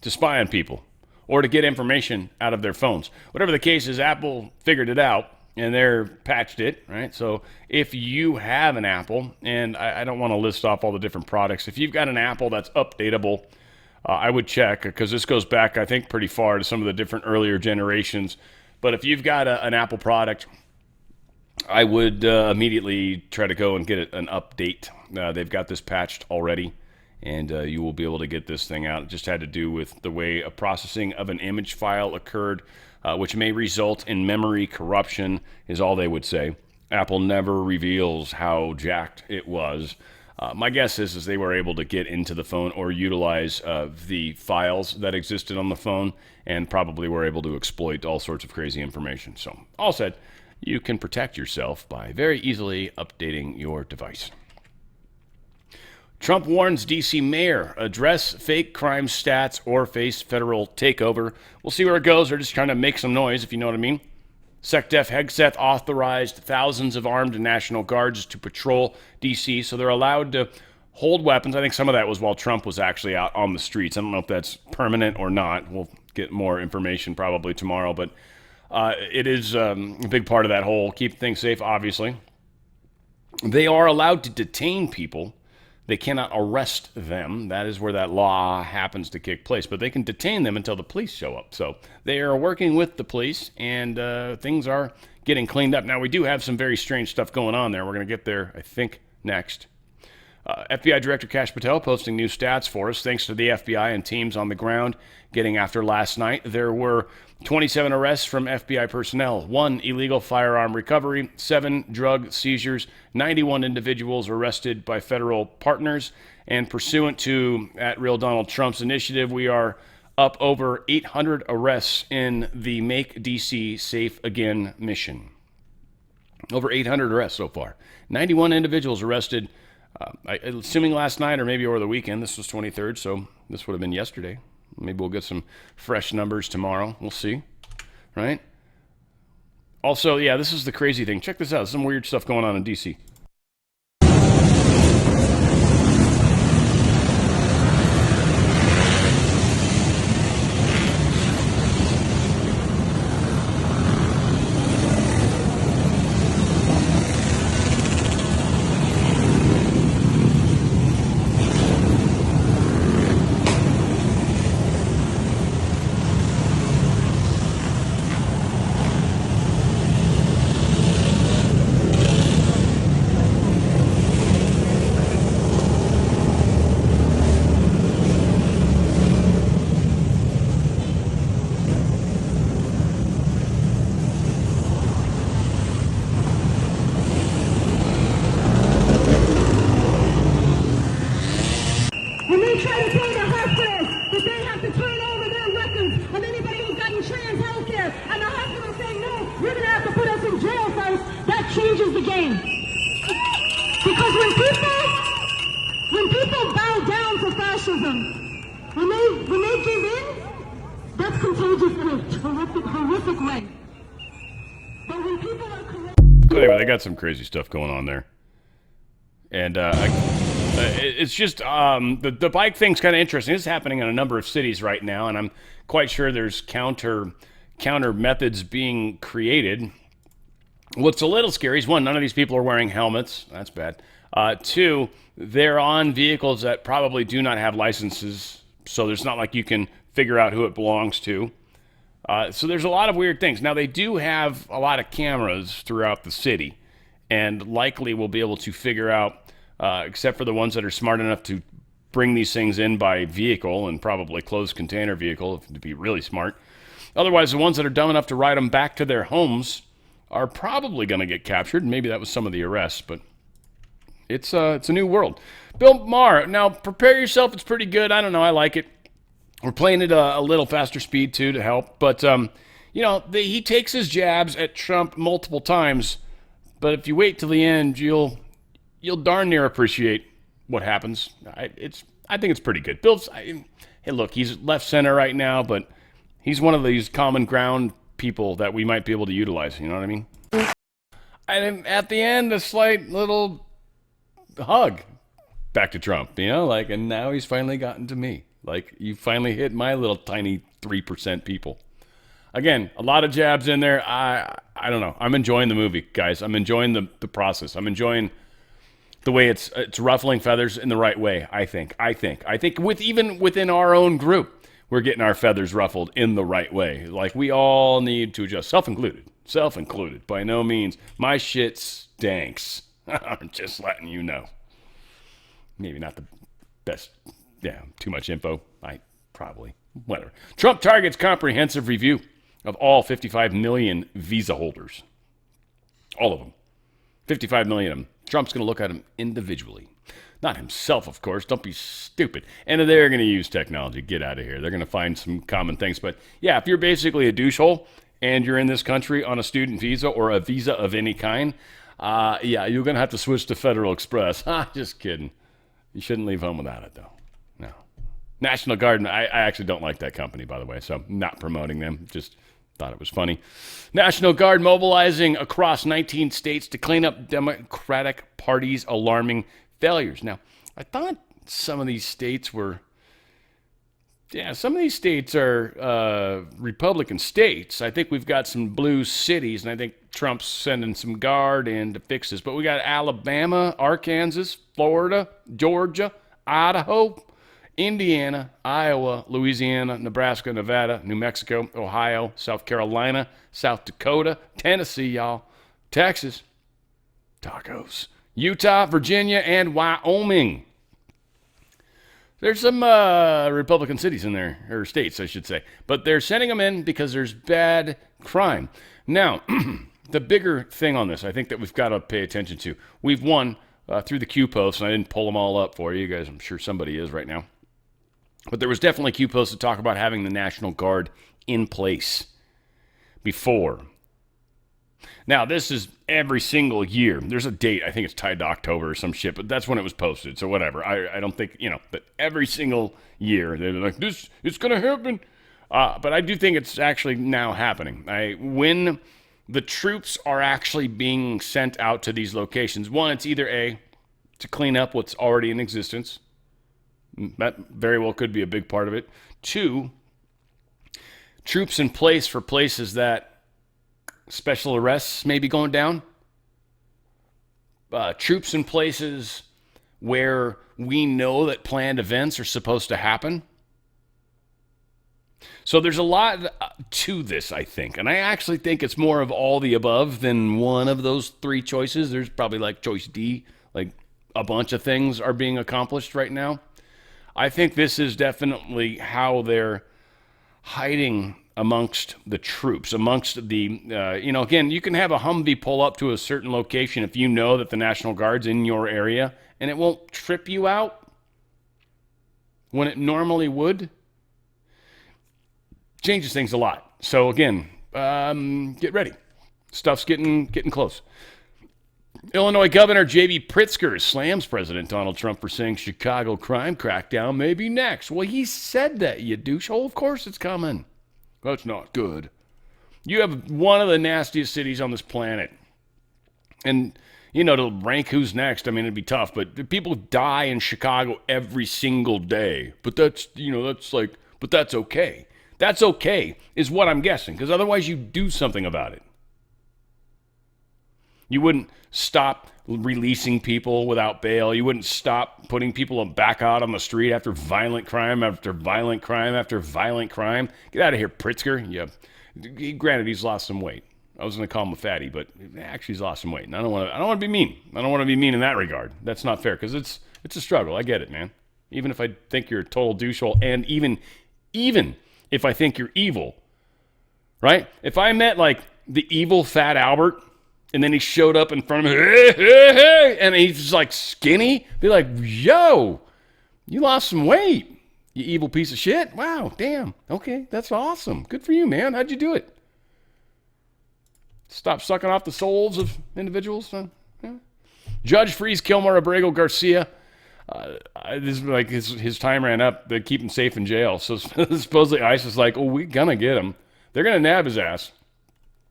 to spy on people or to get information out of their phones. Whatever the case is, Apple figured it out and they're patched it, right? So if you have an Apple, and I don't want to list off all the different products, if you've got an Apple that's updatable, I would check, because this goes back, I think, pretty far to some of the different earlier generations. But if you've got an Apple product, I would immediately try to go and get an update. They've got this patched already, and you will be able to get this thing out. It just had to do with the way a processing of an image file occurred, which may result in memory corruption, is all they would say. Apple never reveals how jacked it was. My guess is they were able to get into the phone or utilize the files that existed on the phone, and probably were able to exploit all sorts of crazy information. So, all said, you can protect yourself by very easily updating your device. Trump warns D.C. mayor, address fake crime stats or face federal takeover. We'll see where it goes. They're just trying to make some noise, if you know what I mean. SecDef Hegseth authorized thousands of armed National Guards to patrol D.C., so they're allowed to hold weapons. I think some of that was while Trump was actually out on the streets. I don't know if that's permanent or not. We'll get more information probably tomorrow, but it is a big part of that whole keep things safe, obviously. They are allowed to detain people. They cannot arrest them. That is where that law happens to take place. But they can detain them until the police show up. So they are working with the police, and things are getting cleaned up. Now, we do have some very strange stuff going on there. We're going to get there, I think, next. FBI Director Kash Patel posting new stats for us. Thanks to the FBI and teams on the ground getting after last night, there were 27 arrests from FBI personnel, 1 illegal firearm recovery, 7 drug seizures, 91 individuals arrested by federal partners, and pursuant to @Real Donald Trump's initiative, we are up over 800 arrests in the Make DC Safe Again mission. Over 800 arrests so far. 91 individuals arrested, assuming last night or maybe over the weekend. This was 23rd, so this would have been yesterday. Maybe we'll get some fresh numbers tomorrow. We'll see, right? Also, yeah, this is the crazy thing. Check this out. Some weird stuff going on in D.C. Anyway, they got some crazy stuff going on there. And it's just, the bike thing's kind of interesting. This is happening in a number of cities right now, and I'm quite sure there's counter methods being created. What's a little scary is, 1, none of these people are wearing helmets. That's bad. 2, they're on vehicles that probably do not have licenses, so there's not like you can figure out who it belongs to. So there's a lot of weird things. Now, they do have a lot of cameras throughout the city, and likely will be able to figure out, except for the ones that are smart enough to bring these things in by vehicle, and probably closed container vehicle, to be really smart. Otherwise, the ones that are dumb enough to ride them back to their homes are probably going to get captured. Maybe that was some of the arrests, but it's a new world. Bill Maher, now prepare yourself. It's pretty good. I don't know. I like it. We're playing it a little faster speed, too, to help. But he takes his jabs at Trump multiple times, but if you wait till the end, you'll darn near appreciate what happens. I think it's pretty good. Hey, look, he's left center right now, but he's one of these common ground people that we might be able to utilize. You know what I mean? And at the end, a slight little hug back to Trump, and now he's finally gotten to me. Like, you finally hit my little tiny 3% people. Again, a lot of jabs in there. I don't know. I'm enjoying the movie, guys. I'm enjoying the process. I'm enjoying the way it's ruffling feathers in the right way, I think even within our own group, we're getting our feathers ruffled in the right way. Like, we all need to adjust, self-included. By no means. My shit stinks. I'm just letting you know. Maybe not the best. Yeah, too much info. Whatever. Trump targets comprehensive review of all 55 million visa holders. All of them. 55 million of them. Trump's going to look at them individually. Not himself, of course. Don't be stupid. And they're going to use technology. Get out of here. They're going to find some common things. But yeah, if you're basically a douchehole and you're in this country on a student visa or a visa of any kind, you're going to have to switch to Federal Express. Just kidding. You shouldn't leave home without it, though. No. National Guard, I actually don't like that company, by the way, so I'm not promoting them. Just thought it was funny. National Guard mobilizing across 19 states to clean up Democratic Party's alarming failures. Now, I thought some of these states are Republican states. I think we've got some blue cities, and I think Trump's sending some guard in to fix this. But we got Alabama, Arkansas, Florida, Georgia, Idaho, Indiana, Iowa, Louisiana, Nebraska, Nevada, New Mexico, Ohio, South Carolina, South Dakota, Tennessee, y'all, Texas, tacos, Utah, Virginia, and Wyoming. There's some Republican cities in there, or states, I should say. But they're sending them in because there's bad crime. Now, the bigger thing on this, I think that we've got to pay attention to. We've won through the Q posts, and I didn't pull them all up for you guys. I'm sure somebody is right now. But there was definitely Q posts to talk about having the National Guard in place before. Now, this is every single year. There's a date. I think it's tied to October or some shit, but that's when it was posted. So whatever. I don't think, but every single year they're like, this, it's going to happen. But I do think it's actually now happening. When the troops are actually being sent out to these locations, one, it's either A, to clean up what's already in existence. That very well could be a big part of it. Two, troops in place for places that special arrests may be going down. Troops in places where we know that planned events are supposed to happen. So there's a lot to this, I think. And I actually think it's more of all the above than one of those three choices. There's probably like choice D, like a bunch of things are being accomplished right now. I think this is definitely how they're hiding amongst the troops, amongst the, again, you can have a Humvee pull up to a certain location if you know that the National Guard's in your area, and it won't trip you out when it normally would. Changes things a lot. So again, get ready. Stuff's getting close. Illinois Governor J.B. Pritzker slams President Donald Trump for saying Chicago crime crackdown may be next. Well, he said that, you douchehole. Of course it's coming. That's not good. You have one of the nastiest cities on this planet. And, to rank who's next, I mean, it'd be tough. But people die in Chicago every single day. But that's okay. That's okay, is what I'm guessing. Because otherwise you do something about it. You wouldn't stop releasing people without bail. You wouldn't stop putting people back out on the street after violent crime after violent crime after violent crime. Get out of here, Pritzker. Yeah. Granted, he's lost some weight. I was going to call him a fatty, but actually he's lost some weight. And I don't want to be mean. I don't want to be mean in that regard. That's not fair because it's a struggle. I get it, man. Even if I think you're a total douchehole, and even if I think you're evil, right? If I met like the evil Fat Albert, and then he showed up in front of me, hey, and he's just like skinny, be like, yo, you lost some weight, you evil piece of shit. Wow, damn. Okay, that's awesome. Good for you, man. How'd you do it? Stop sucking off the souls of individuals. Yeah. Judge frees Kilmore Abrego Garcia. This is like his time ran up. They keep him safe in jail. So supposedly ICE is like, oh, we're going to get him. They're going to nab his ass.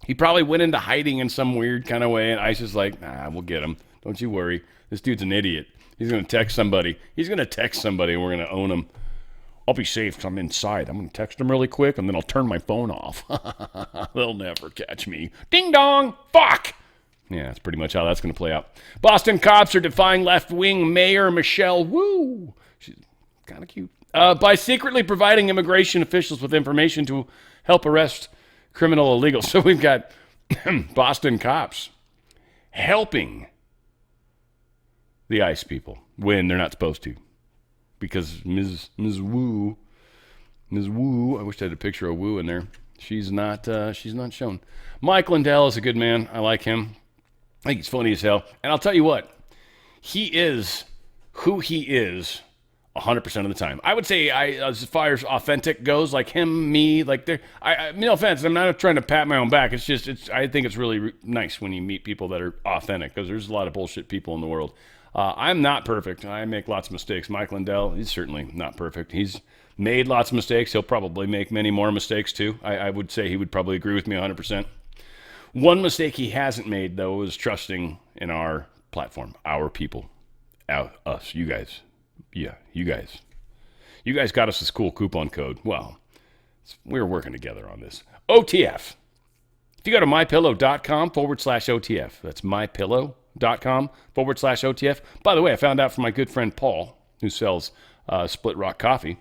He probably went into hiding in some weird kind of way, and ICE is like, nah, we'll get him. Don't you worry. This dude's an idiot. He's going to text somebody. He's going to text somebody, and we're going to own him. I'll be safe because I'm inside. I'm going to text him really quick, and then I'll turn my phone off. They'll never catch me. Ding dong. Fuck. Yeah, that's pretty much how that's going to play out. Boston cops are defying left-wing Mayor Michelle Wu. She's kind of cute. By secretly providing immigration officials with information to help arrest criminal illegals. So we've got Boston cops helping the ICE people when they're not supposed to. Because Ms. Wu, I wish I had a picture of Wu in there. She's not shown. Mike Lindell is a good man. I like him. I think he's funny as hell. And I'll tell you what, he is who he is 100% of the time. I would say, as far as authentic goes, like him, me, like no offense, I'm not trying to pat my own back. It's just, I think it's really nice when you meet people that are authentic, because there's a lot of bullshit people in the world. I'm not perfect. I make lots of mistakes. Mike Lindell, he's certainly not perfect. He's made lots of mistakes. He'll probably make many more mistakes too. I would say he would probably agree with me 100%. One mistake he hasn't made, though, is trusting in our platform, our people, us, you guys. Yeah, you guys. You guys got us this cool coupon code. Well, we're working together on this. OTF. If you go to mypillow.com/OTF, that's mypillow.com/OTF. By the way, I found out from my good friend Paul, who sells Split Rock Coffee.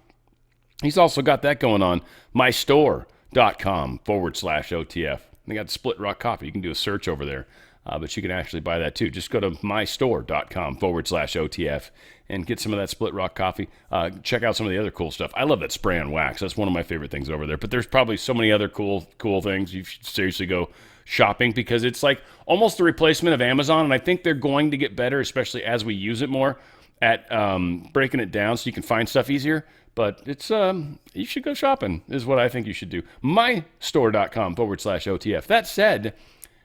He's also got that going on. mystore.com/OTF. They got Split Rock Coffee. You can do a search over there, but you can actually buy that too. Just go to mystore.com/OTF and get some of that Split Rock Coffee. Check out some of the other cool stuff. I love that spray on wax. That's one of my favorite things over there. But there's probably so many other cool things. You should seriously go shopping, because it's like almost the replacement of Amazon, and I think they're going to get better, especially as we use it more, at breaking it down so you can find stuff easier. But it's you should go shopping is what I think you should do. mystore.com/OTF. That said,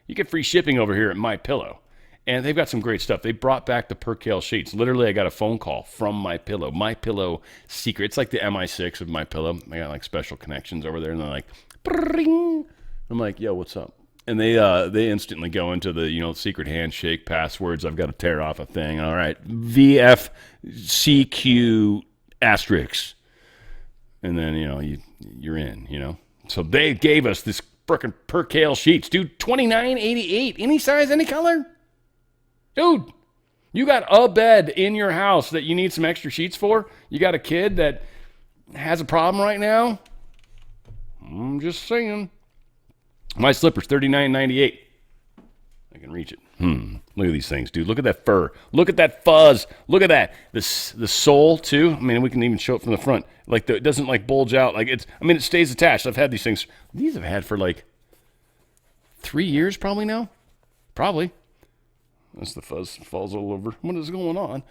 you get free shipping over here at MyPillow. And they've got some great stuff. They brought back the Percale sheets. Literally, I got a phone call from MyPillow. MyPillow Secret. It's like the MI6 of MyPillow. I got like special connections over there, and they're like, Bring. I'm like, yo, what's up? And they instantly go into the secret handshake passwords. I've got to tear off a thing. All right, VFCQ asterisk. And then, you're in, So they gave us this frickin' Percale sheets. Dude, $29.88. Any size, any color? Dude, you got a bed in your house that you need some extra sheets for? You got a kid that has a problem right now? I'm just saying. My slippers, $39.98. I can reach it. Look at these things, dude. Look at that fur. Look at that fuzz. Look at that. The sole, too. I mean, we can even show it from the front. Like, it doesn't, bulge out. Like, it stays attached. I've had these things. These I've had for, 3 years probably now. Probably. That's the fuzz falls all over. What is going on?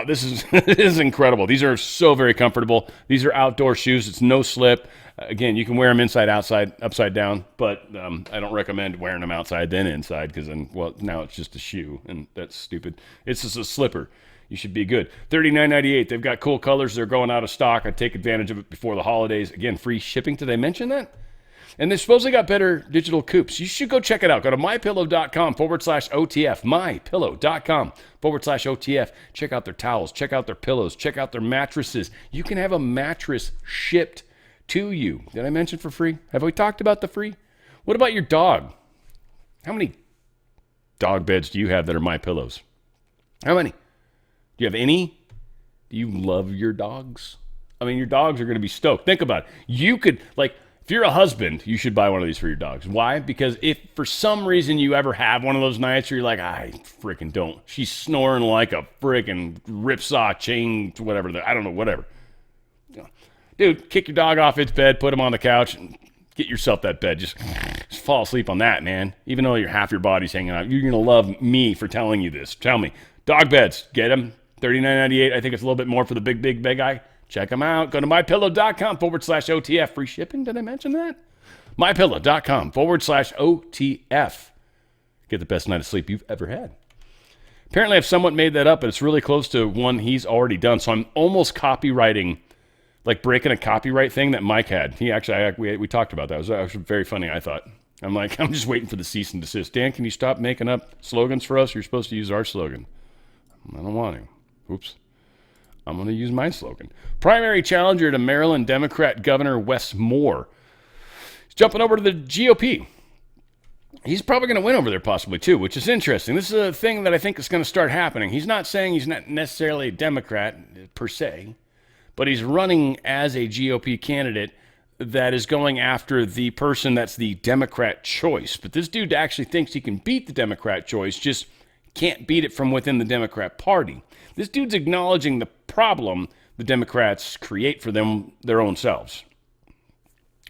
This is incredible. These are so very comfortable. These are outdoor shoes. It's no slip. Again, you can wear them inside, outside, upside down, but I don't recommend wearing them outside then inside, because then, now it's just a shoe, and that's stupid. It's just a slipper. You should be good. $39.98. They've got cool colors. They're going out of stock. I'd take advantage of it before the holidays. Again, free shipping. Did I mention that? And they supposedly got better digital coupes. You should go check it out. Go to mypillow.com/OTF. Mypillow.com/OTF. Check out their towels. Check out their pillows. Check out their mattresses. You can have a mattress shipped to you. Did I mention for free? Have we talked about the free? What about your dog? How many dog beds do you have that are My Pillows? How many? Do you have any? Do you love your dogs? I mean, your dogs are going to be stoked. Think about it. You could, if you're a husband, you should buy one of these for your dogs. Why? Because if for some reason you ever have one of those nights where you're like, I freaking don't. She's snoring like a freaking ripsaw chain, whatever. I don't know, whatever. Dude, kick your dog off its bed, put him on the couch, and get yourself that bed. Just fall asleep on that, man. Even though half your body's hanging out. You're going to love me for telling you this. Tell me. Dog beds, get them. $39.98. I think it's a little bit more for the big guy. Check them out. Go to mypillow.com/OTF. Free shipping. Did I mention that? mypillow.com/OTF. get the best night of sleep you've ever had. Apparently, I've somewhat made that up, but it's really close to one he's already done. So I'm almost copywriting, like breaking a copyright thing that Mike had. He actually, we talked about that. It was actually very funny, I thought. I'm like, I'm just waiting for the cease and desist. Dan, can you stop making up slogans for us? You're supposed to use our slogan. I don't want to. Oops. I'm going to use my slogan. Primary challenger to Maryland Democrat Governor Wes Moore. He's jumping over to the GOP. He's probably going to win over there possibly too, which is interesting. This is a thing that I think is going to start happening. He's not saying he's not necessarily a Democrat per se, but he's running as a GOP candidate that is going after the person that's the Democrat choice. But this dude actually thinks he can beat the Democrat choice, just can't beat it from within the Democrat Party. This dude's acknowledging the problem the Democrats create for them their own selves.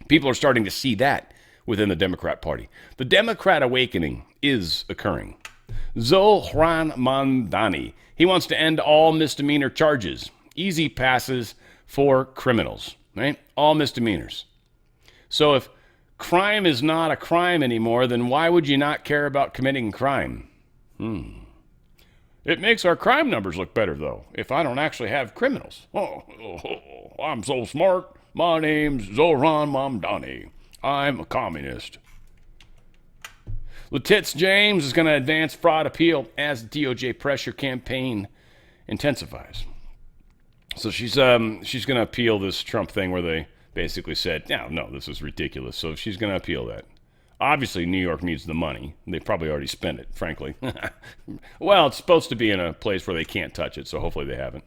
People are starting to see that within the Democrat Party. The Democrat awakening is occurring. Zohran Mamdani. He wants to end all misdemeanor charges. Easy passes for criminals, right? All misdemeanors. So if crime is not a crime anymore, then why would you not care about committing crime? It makes our crime numbers look better, though, if I don't actually have criminals. I'm so smart. My name's Zohran Mamdani. I'm a communist. Letitz James is going to advance fraud appeal as the DOJ pressure campaign intensifies. So she's going to appeal this Trump thing where they basically said, no, this is ridiculous. So she's going to appeal that. Obviously, New York needs the money. They probably already spent it, frankly. Well, it's supposed to be in a place where they can't touch it, so hopefully they haven't.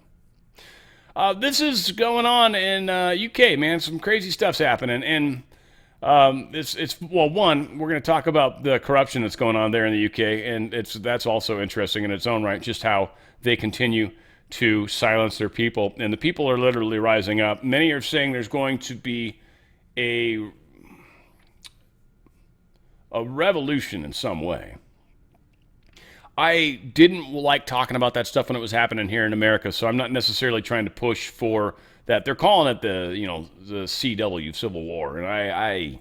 This is going on in UK, man. Some crazy stuff's happening. And one, we're going to talk about the corruption that's going on there in the UK, and that's also interesting in its own right, just how they continue to silence their people. And the people are literally rising up. Many are saying there's going to be a revolution in some way. I didn't like talking about that stuff when it was happening here in America, so I'm not necessarily trying to push for that. They're calling it the CW, Civil War, and I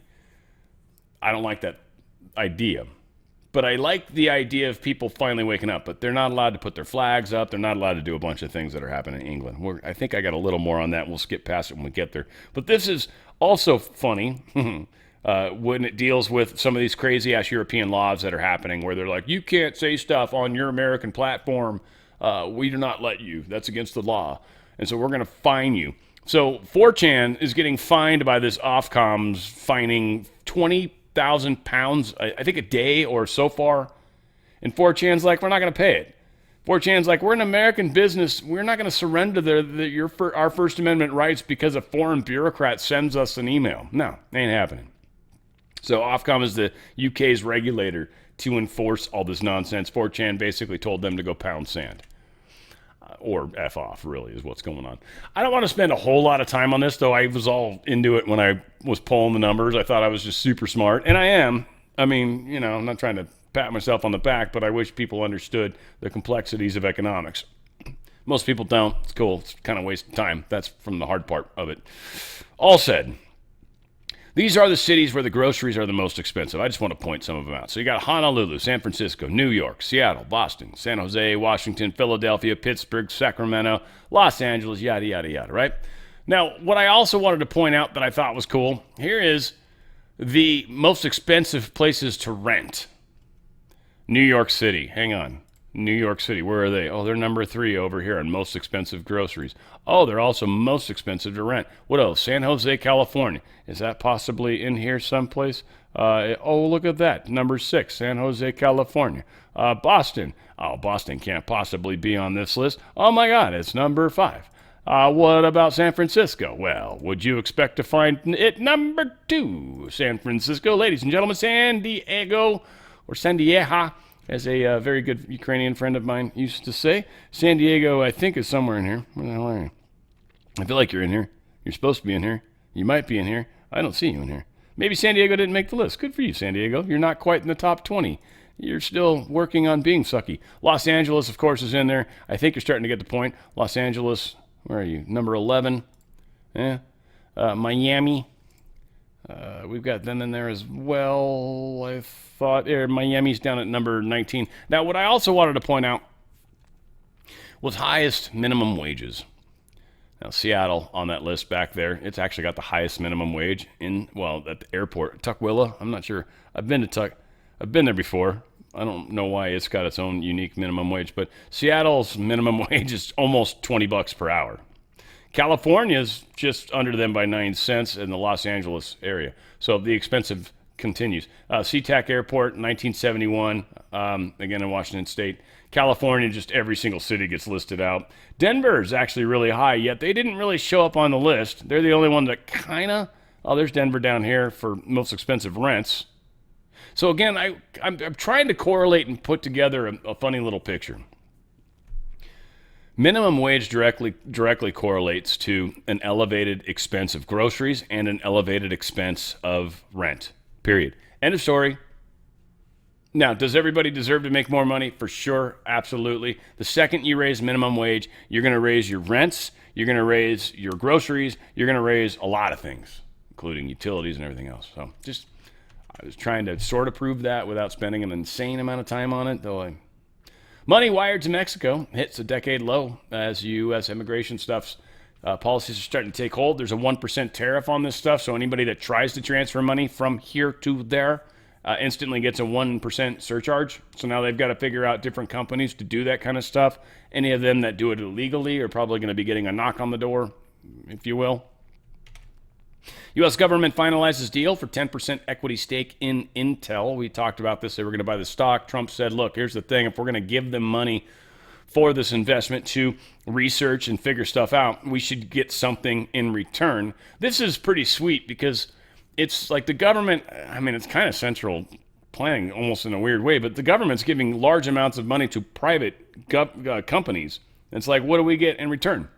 don't like that idea. But I like the idea of people finally waking up, but they're not allowed to put their flags up. They're not allowed to do a bunch of things that are happening in England. I think I got a little more on that. We'll skip past it when we get there. But this is also funny when it deals with some of these crazy-ass European laws that are happening where they're like, you can't say stuff on your American platform. We do not let you. That's against the law. And so we're going to fine you. So 4chan is getting fined by this Ofcom's fining 20,000 pounds, I think a day or so far. And 4chan's like, we're not going to pay it. 4chan's like, we're an American business. We're not going to surrender our First Amendment rights because a foreign bureaucrat sends us an email. No, ain't happening. So Ofcom is the UK's regulator to enforce all this nonsense. 4chan basically told them to go pound sand. Or F off, really, is what's going on. I don't want to spend a whole lot of time on this, though. I was all into it when I was pulling the numbers. I thought I was just super smart, and I am. I mean, I'm not trying to pat myself on the back, but I wish people understood the complexities of economics. Most people don't. It's cool. It's kind of a waste of time. That's from the hard part of it. All said, these are the cities where the groceries are the most expensive. I just want to point some of them out. So you got Honolulu, San Francisco, New York, Seattle, Boston, San Jose, Washington, Philadelphia, Pittsburgh, Sacramento, Los Angeles, yada, yada, yada, right? Now, what I also wanted to point out that I thought was cool, here is the most expensive places to rent. New York City. Hang on. New York City. Where are they? Oh, they're number 3 over here on most expensive groceries. Oh, they're also most expensive to rent. What else? San Jose, California. Is that possibly in here someplace? Oh, look at that. Number 6, San Jose, California. Boston. Oh, Boston can't possibly be on this list. Oh, my God. It's number 5. What about San Francisco? Well, would you expect to find it number 2? San Francisco. Ladies and gentlemen, San Diego, or San Diego, as a very good Ukrainian friend of mine used to say. San Diego, I think, is somewhere in here. Where the hell are you? I feel like you're in here. You're supposed to be in here. You might be in here. I don't see you in here. Maybe San Diego didn't make the list. Good for you, San Diego. You're not quite in the top 20. You're still working on being sucky. Los Angeles, of course, is in there. I think you're starting to get the point. Los Angeles, where are you? Number 11. Miami. We've got them in there as well. I thought Miami's down at number 19. Now, what I also wanted to point out was highest minimum wages. Now, Seattle on that list back there, it's actually got the highest minimum wage at the airport. Tukwila, I'm not sure. I've been there before. I don't know why it's got its own unique minimum wage, but Seattle's minimum wage is almost $20 per hour. California's just under them by 9 cents in the Los Angeles area. So the expensive continues. SeaTac Airport, 1971, again in Washington State. California, just every single city gets listed out. Denver's actually really high, yet they didn't really show up on the list. They're the only one that there's Denver down here for most expensive rents. So again, I'm trying to correlate and put together a funny little picture. Minimum wage directly correlates to an elevated expense of groceries and an elevated expense of rent, period. End of story. Now, does everybody deserve to make more money? For sure, absolutely. The second you raise minimum wage, you're going to raise your rents, you're going to raise your groceries, you're going to raise a lot of things, including utilities and everything else. So I was trying to sort of prove that without spending an insane amount of time on it, though money wired to Mexico hits a decade low as U.S. immigration policies are starting to take hold. There's a 1% tariff on this stuff, so anybody that tries to transfer money from here to there instantly gets a 1% surcharge. So now they've got to figure out different companies to do that kind of stuff. Any of them that do it illegally are probably going to be getting a knock on the door, if you will. U.S. government finalizes deal for 10% equity stake in Intel. We talked about this. They were going to buy the stock. Trump said, look, here's the thing. If we're going to give them money for this investment to research and figure stuff out, we should get something in return. This is pretty sweet because it's like the government, it's kind of central planning almost in a weird way, but the government's giving large amounts of money to private companies. It's like, what do we get in return?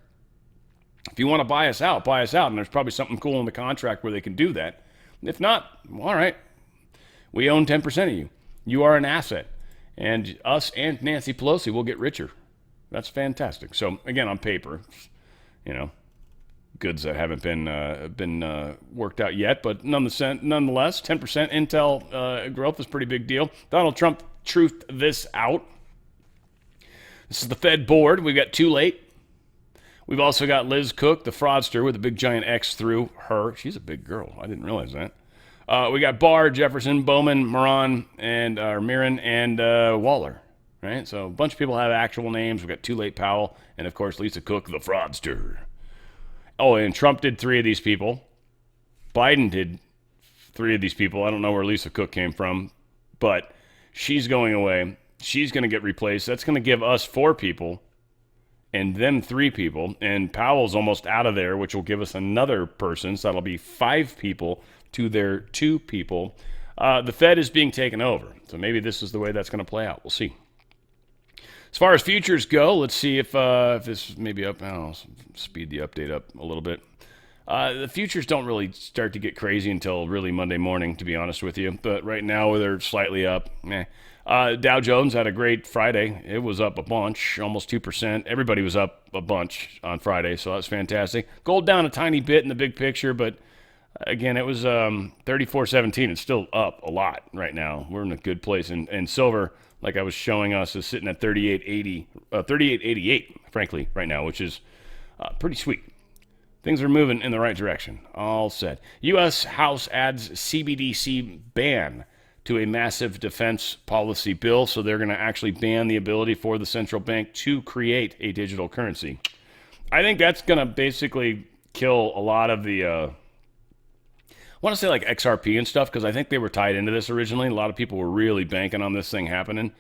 If you want to buy us out, and there's probably something cool in the contract where they can do that. If not, all right, we own 10% of you. You are an asset, and us and Nancy Pelosi will get richer. That's fantastic. So again, on paper, goods that haven't been worked out yet, but nonetheless, 10% Intel growth is a pretty big deal. Donald Trump truthed this out. This is the Fed board. We got too late. We've also got Liz Cook, the fraudster, with a big giant X through her. She's a big girl. I didn't realize that. We got Barr, Jefferson, Bowman, Moran, and Mirren, and Waller. Right? So a bunch of people have actual names. We've got Too Late Powell, and of course Lisa Cook, the fraudster. Oh, and Trump did 3 of these people. Biden did 3 of these people. I don't know where Lisa Cook came from, but she's going away. She's going to get replaced. That's going to give us 4 people. And them 3 people, and Powell's almost out of there, which will give us another person, so that'll be 5 people to their 2 people. The Fed is being taken over, so maybe this is the way that's going to play out. We'll see. As far as futures go, let's see if this maybe up. I don't know, speed the update up a little bit. The futures don't really start to get crazy until really Monday morning, to be honest with you. But right now they're slightly up. Dow Jones had a great Friday. It was up a bunch, almost 2%. Everybody was up a bunch on Friday, so that's fantastic. Gold down a tiny bit in the big picture, but again, it was 34.17. It's still up a lot right now. We're in a good place. And silver, like I was showing us, is sitting at 38.88, frankly, right now, which is pretty sweet. Things are moving in the right direction. All set. U.S. House adds CBDC ban to a massive defense policy bill, so they're going to actually ban the ability for the central bank to create a digital currency. I think that's going to basically kill a lot of the, I want to say like XRP and stuff, because I think they were tied into this originally. A lot of people were really banking on this thing happening,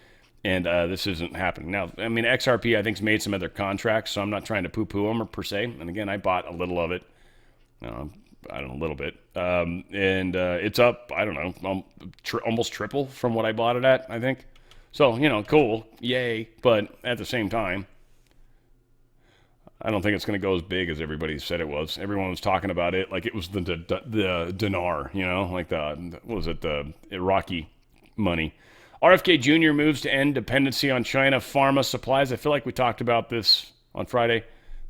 and this isn't happening. Now, XRP, I think, has made some other contracts, so I'm not trying to poo-poo them per se. And again, I bought a little of it. I don't know, a little bit. And it's up, I don't know, almost triple from what I bought it at, I think. So, cool. Yay. But at the same time, I don't think it's going to go as big as everybody said it was. Everyone was talking about it like it was the dinar, like the Iraqi money. RFK Jr. moves to end dependency on China pharma supplies. I feel like we talked about this on Friday.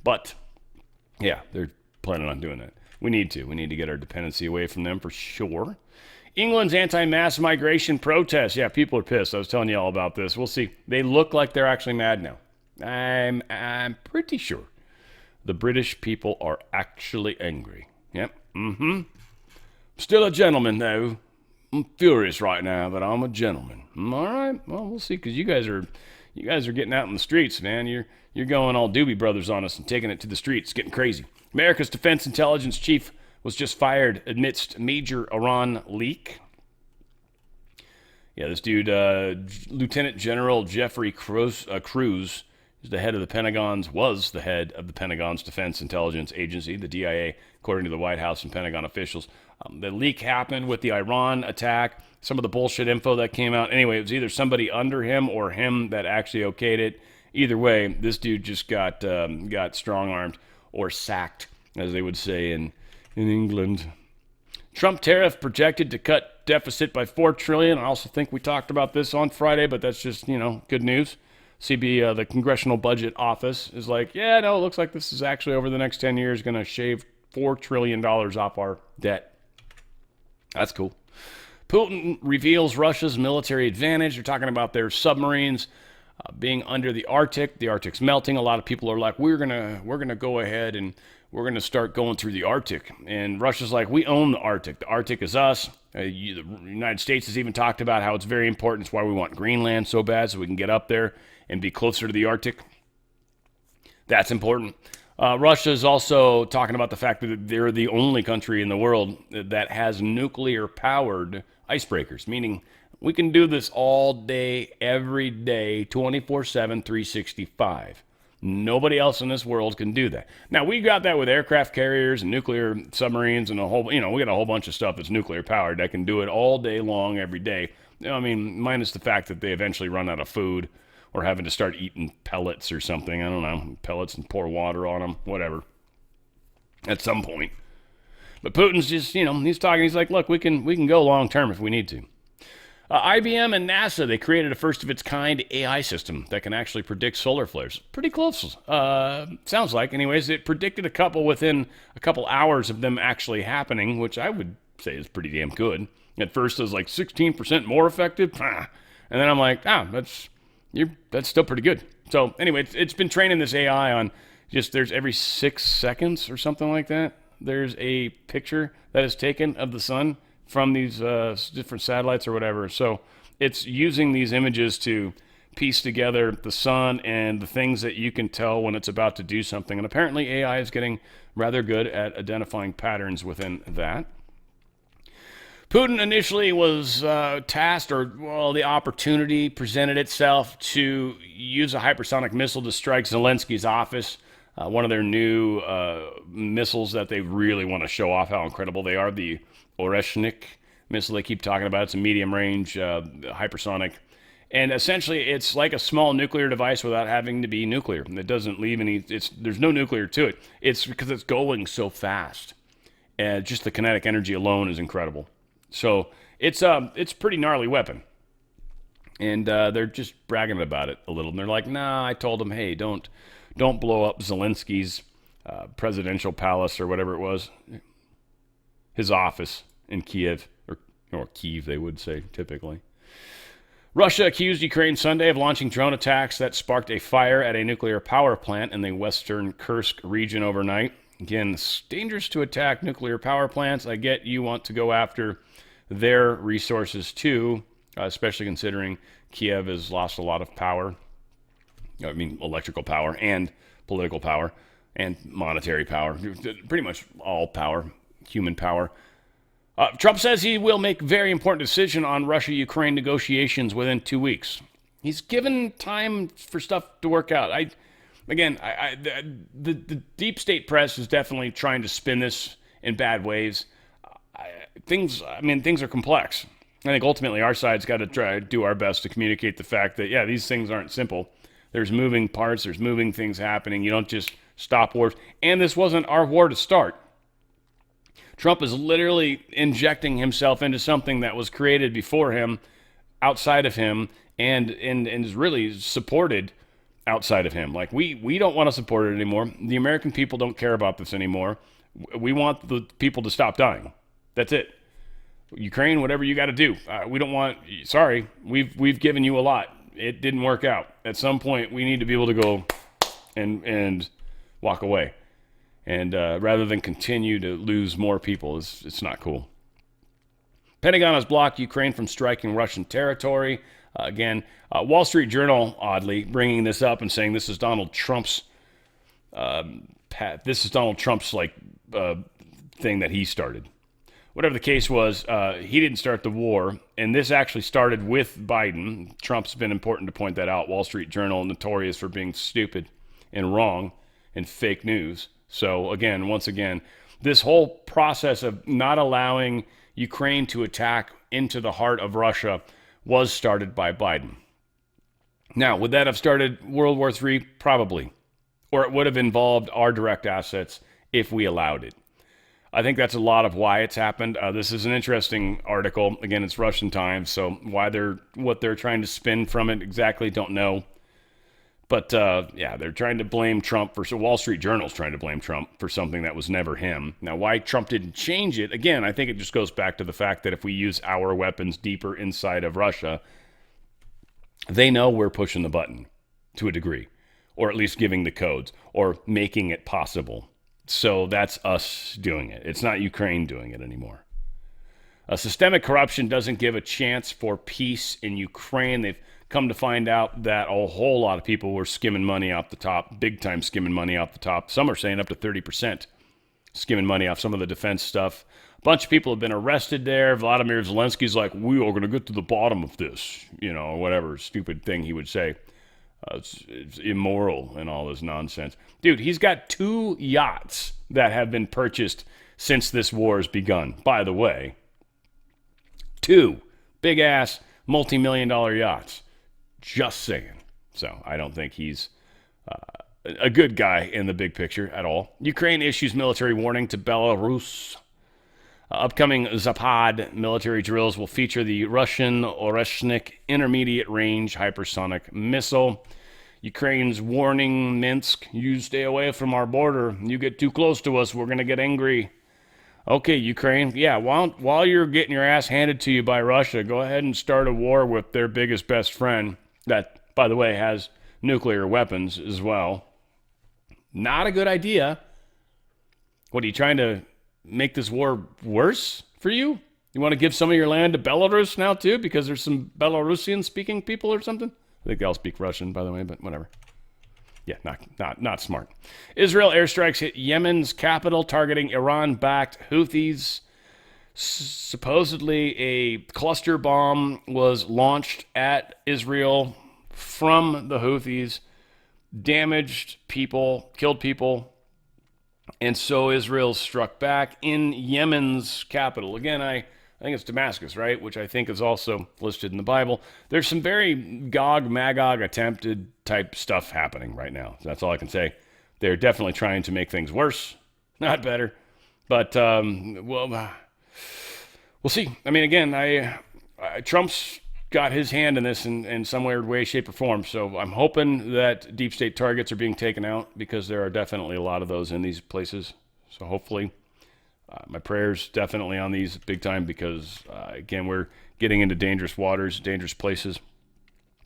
But, yeah, they're planning on doing that. We need to. We need to get our dependency away from them for sure. England's anti-mass migration protests. Yeah, people are pissed. I was telling you all about this. We'll see. They look like they're actually mad now. I'm pretty sure the British people are actually angry. Yep. Still a gentleman, though. I'm furious right now, but I'm a gentleman. All right. Well, we'll see, because you guys are getting out in the streets, man. You're going all Doobie Brothers on us and taking it to the streets, getting crazy. America's defense intelligence chief was just fired amidst major Iran leak. Yeah, this dude, Lieutenant General Jeffrey Cruz, was the head of the Pentagon's Defense Intelligence Agency, the DIA, according to the White House and Pentagon officials. The leak happened with the Iran attack. Some of the bullshit info that came out. Anyway, it was either somebody under him or him that actually okayed it. Either way, this dude just got strong-armed or sacked, as they would say in England. Trump tariff projected to cut deficit by $4 trillion. I also think we talked about this on Friday, but that's just, good news. CB, the Congressional Budget Office, is like, yeah, no, it looks like this is actually over the next 10 years going to shave $4 trillion off our debt. That's cool. Putin reveals Russia's military advantage. They're talking about their submarines being under the Arctic. The Arctic's melting. A lot of people are like, we're gonna go ahead and we're gonna start going through the Arctic. And Russia's like, we own the Arctic. The Arctic is us. The United States has even talked about how it's very important. It's why we want Greenland so bad, so we can get up there and be closer to the Arctic. That's important. Russia is also talking about the fact that they're the only country in the world that has nuclear-powered icebreakers, meaning we can do this all day, every day, 24/7, 365. Nobody else in this world can do that. Now, we got that with aircraft carriers and nuclear submarines and we got a whole bunch of stuff that's nuclear-powered that can do it all day long, every day. Minus the fact that they eventually run out of food or having to start eating pellets or something. I don't know, pellets and pour water on them, whatever, at some point. But Putin's just, he's talking. He's like, look, we can go long term if we need to. IBM and NASA, they created a first-of-its-kind AI system that can actually predict solar flares. Pretty close, sounds like. Anyways, it predicted a couple within a couple hours of them actually happening, which I would say is pretty damn good. At first, it was like 16% more effective. And then I'm like, that's still pretty good. So anyway, it's been training this AI on there's every 6 seconds or something like that, there's a picture that is taken of the sun from these different satellites or whatever. So it's using these images to piece together the sun and the things that you can tell when it's about to do something. And apparently AI is getting rather good at identifying patterns within that. Putin initially was tasked, the opportunity presented itself to use a hypersonic missile to strike Zelensky's office. One of their new missiles that they really want to show off how incredible they are, the Oreshnik missile they keep talking about. It's a medium-range hypersonic. And essentially, it's like a small nuclear device without having to be nuclear. It doesn't leave there's no nuclear to it. It's because it's going so fast. And just the kinetic energy alone is incredible. So it's pretty gnarly weapon. And they're just bragging about it a little. And they're like, nah, I told them, hey, don't blow up Zelensky's presidential palace or whatever it was. His office in Kiev, or Kyiv, they would say typically. Russia accused Ukraine Sunday of launching drone attacks that sparked a fire at a nuclear power plant in the western Kursk region overnight. Again, it's dangerous to attack nuclear power plants. I get you want to go after their resources too, especially considering Kiev has lost a lot of power. Electrical power and political power and monetary power. Pretty much all power, human power. Trump says he will make very important decision on Russia-Ukraine negotiations within 2 weeks. He's given time for stuff to work out. The deep state press is definitely trying to spin this in bad ways. Things are complex. I think ultimately our side's got to try to do our best to communicate the fact that, these things aren't simple. There's moving parts. There's moving things happening. You don't just stop wars. And this wasn't our war to start. Trump is literally injecting himself into something that was created before him, outside of him, and is really supported outside of him. Like, we don't want to support it anymore. The American people don't care about this anymore. We want the people to stop dying. That's it. Ukraine, whatever you got to do. We don't want. Sorry, we've given you a lot. It didn't work out. At some point, we need to be able to go and walk away, and rather than continue to lose more people. It's not cool. Pentagon has blocked Ukraine from striking Russian territory. Again, Wall Street Journal, oddly, bringing this up and saying this is Donald Trump's. This is Donald Trump's thing that he started. Whatever the case was, he didn't start the war, and this actually started with Biden. Trump's been important to point that out. Wall Street Journal, notorious for being stupid and wrong and fake news. So again, once again, this whole process of not allowing Ukraine to attack into the heart of Russia was started by Biden. Now, would that have started World War III? Probably. Or it would have involved our direct assets if we allowed it. I think that's a lot of why it's happened. This is an interesting article. Again, it's Russian Times, so what they're trying to spin from it exactly don't know. But yeah, they're trying to blame Trump so Wall Street Journal's trying to blame Trump for something that was never him. Now, why Trump didn't change it, again, I think it just goes back to the fact that if we use our weapons deeper inside of Russia, they know we're pushing the button to a degree, or at least giving the codes, or making it possible. So that's us doing it. It's not Ukraine doing it anymore. Systemic corruption doesn't give a chance for peace in Ukraine. They've come to find out that a whole lot of people were skimming money off the top, big time skimming money off the top. Some are saying up to 30% skimming money off some of the defense stuff. A bunch of people have been arrested there. Vladimir Zelensky's like, we are going to get to the bottom of this, or whatever stupid thing he would say. It's immoral and all this nonsense. Dude, he's got 2 yachts that have been purchased since this war has begun. By the way, 2 big-ass multi-million-dollar yachts. Just saying. So I don't think he's a good guy in the big picture at all. Ukraine issues military warning to Belarus. Upcoming Zapad military drills will feature the Russian Oreshnik intermediate range hypersonic missile. Ukraine's warning Minsk, you stay away from our border. You get too close to us, we're going to get angry. Okay, Ukraine, yeah, while you're getting your ass handed to you by Russia, go ahead and start a war with their biggest best friend that, by the way, has nuclear weapons as well. Not a good idea. What, are you trying to make this war worse for you? You want to give some of your land to Belarus now too because there's some Belarusian speaking people or something? I think they all speak Russian, by the way, but whatever. Yeah, not smart. Israel airstrikes hit Yemen's capital, targeting Iran-backed Houthis. Supposedly a cluster bomb was launched at Israel from the Houthis, damaged people, killed people. And so Israel struck back in Yemen's capital. Again, I think it's Damascus, right? Which I think is also listed in the Bible. There's some very Gog, Magog attempted type stuff happening right now. That's all I can say. They're definitely trying to make things worse, not better. But, we'll see. I mean, again, Trump's got his hand in this in some weird way, shape, or form. So I'm hoping that deep state targets are being taken out because there are definitely a lot of those in these places. So hopefully, my prayers definitely on these big time because, again, we're getting into dangerous waters, dangerous places.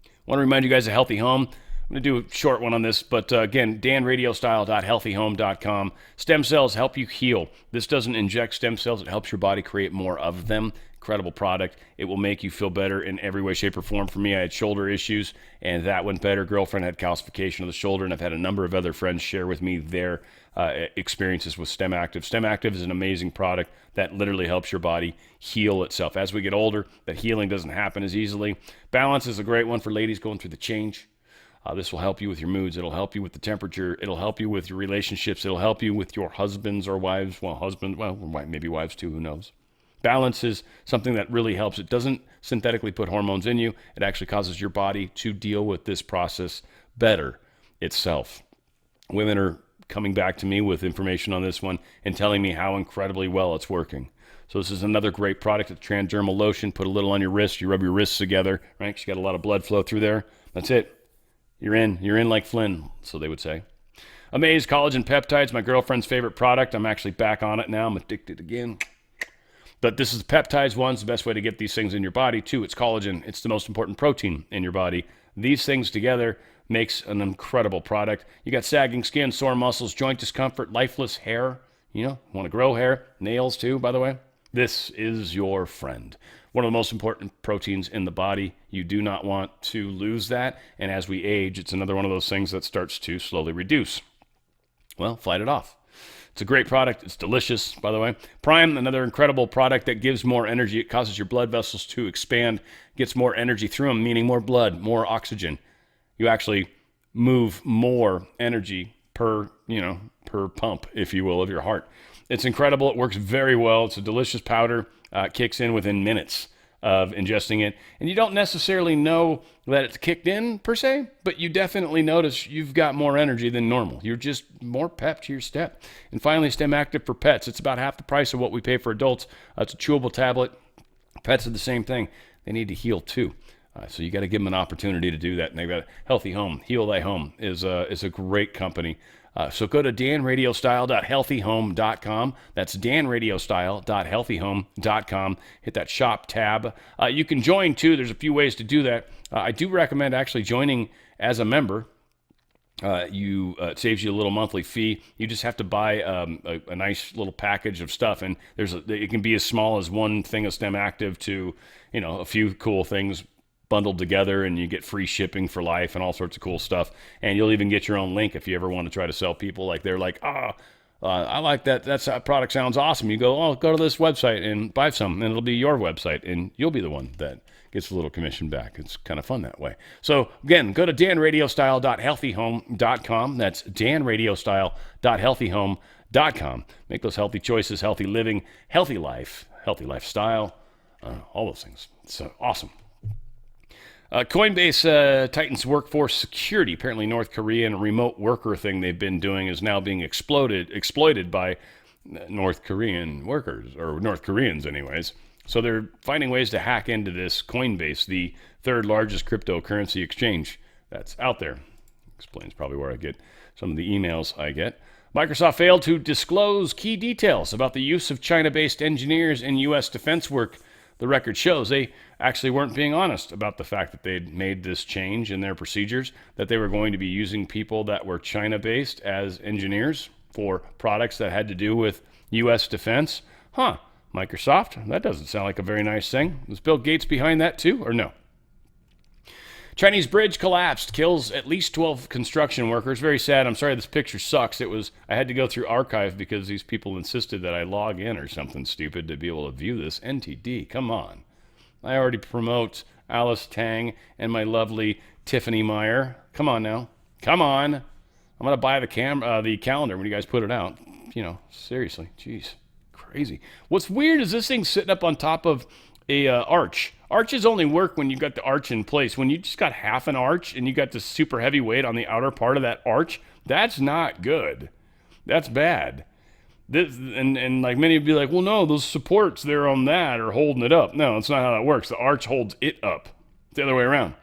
I want to remind you guys of Healthy Home. I'm going to do a short one on this, but again, danradiostyle.healthyhome.com. Stem cells help you heal. This doesn't inject stem cells. It helps your body create more of them. Incredible product. It will make you feel better in every way, shape, or form. For me, I had shoulder issues, and that went better. Girlfriend had calcification of the shoulder, and I've had a number of other friends share with me their experiences with Stem Active. Stem Active is an amazing product that literally helps your body heal itself. As we get older, that healing doesn't happen as easily. Balance is a great one for ladies going through the change. This will help you with your moods. It'll help you with the temperature. It'll help you with your relationships. It'll help you with your husbands or wives. Well, maybe wives too, who knows. Balance is something that really helps. It doesn't synthetically put hormones in you. It actually causes your body to deal with this process better itself. Women are coming back to me with information on this one and telling me how incredibly well it's working. So this is another great product. It's transdermal lotion. Put a little on your wrist. You rub your wrists together, right? 'Cause you got a lot of blood flow through there. That's it. You're in like Flynn, so they would say. Amaze Collagen Peptides, my girlfriend's favorite product. I'm actually back on it now. I'm addicted again. But this is peptides. One's the best way to get these things in your body. Two, it's collagen. It's the most important protein in your body. These things together makes an incredible product. You got sagging skin, sore muscles, joint discomfort, lifeless hair. You know, want to grow hair, nails too, by the way. This is your friend. One of the most important proteins in the body. You do not want to lose that. And as we age, it's another one of those things that starts to slowly reduce. Well, fight it off. It's a great product. It's delicious, by the way. Prime, another incredible product that gives more energy. It causes your blood vessels to expand, gets more energy through them, meaning more blood, more oxygen. You actually move more energy per pump, if you will, of your heart. It's incredible. It works very well. It's a delicious powder. Kicks in within minutes of ingesting it. And you don't necessarily know that it's kicked in per se, but you definitely notice you've got more energy than normal. You're just more pep to your step. And finally, Stem Active for pets. It's about half the price of what we pay for adults. It's a chewable tablet. Pets are the same thing. They need to heal too. So you got to give them an opportunity to do that. And they've got a Healthy Home. Heal Thy Home is a great company. So go to danradiostyle.healthyhome.com. That's danradiostyle.healthyhome.com. Hit that shop tab. You can join too. There's a few ways to do that. I do recommend actually joining as a member. It saves you a little monthly fee. You just have to buy a nice little package of stuff, and it can be as small as one thing of Stem Active to a few cool things bundled together, and you get free shipping for life and all sorts of cool stuff. And you'll even get your own link if you ever want to try to sell people. Like they're like, I like that. That product sounds awesome. You go to this website and buy some, and it'll be your website, and you'll be the one that gets a little commission back. It's kind of fun that way. So again, go to danradiostyle.healthyhome.com. That's danradiostyle.healthyhome.com. Make those healthy choices, healthy living, healthy life, healthy lifestyle, all those things. It's awesome. Coinbase tightens workforce security. Apparently, North Korean remote worker thing they've been doing is now being exploited by North Korean workers, or North Koreans anyways. So they're finding ways to hack into this Coinbase, the third largest cryptocurrency exchange that's out there. Explains probably where I get some of the emails I get. Microsoft failed to disclose key details about the use of China-based engineers in U.S. defense work. The record shows they actually weren't being honest about the fact that they'd made this change in their procedures, that they were going to be using people that were China-based as engineers for products that had to do with U.S. defense. Microsoft, that doesn't sound like a very nice thing. Was Bill Gates behind that too, or no? Chinese bridge collapsed, kills at least 12 construction workers. Very sad. I'm sorry this picture sucks. I had to go through archive because these people insisted that I log in or something stupid to be able to view this. NTD, come on. I already promote Alice Tang and my lovely Tiffany Meyer. Come on now. Come on. I'm going to buy the calendar when you guys put it out. Seriously. Jeez. Crazy. What's weird is this thing's sitting up on top of a arch. Arches only work when you got the arch in place. When you just got half an arch and you got this super heavy weight on the outer part of that arch, that's not good. That's bad. And like many would be like, well, no, those supports there on that are holding it up. No, that's not how that works. The arch holds it up. It's the other way around.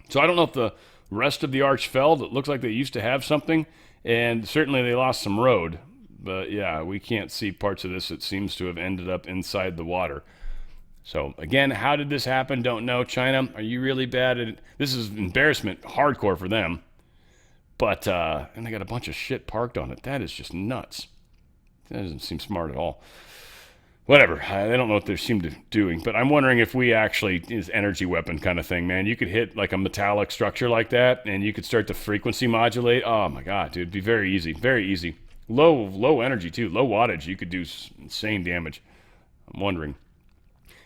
So I don't know if the rest of the arch fell. It looks like they used to have something, and certainly they lost some road. But yeah, we can't see parts of this. It seems to have ended up inside the water. So again, how did this happen? Don't know. China, are you really bad at it? This is embarrassment, hardcore for them. But, and they got a bunch of shit parked on it. That is just nuts. That doesn't seem smart at all. Whatever. I don't know what they seem to be doing, but I'm wondering if we actually, is energy weapon kind of thing, man. You could hit like a metallic structure like that, and you could start to frequency modulate. Oh my God, dude, it'd be very easy, very easy. Low energy too, low wattage. You could do insane damage. I'm wondering.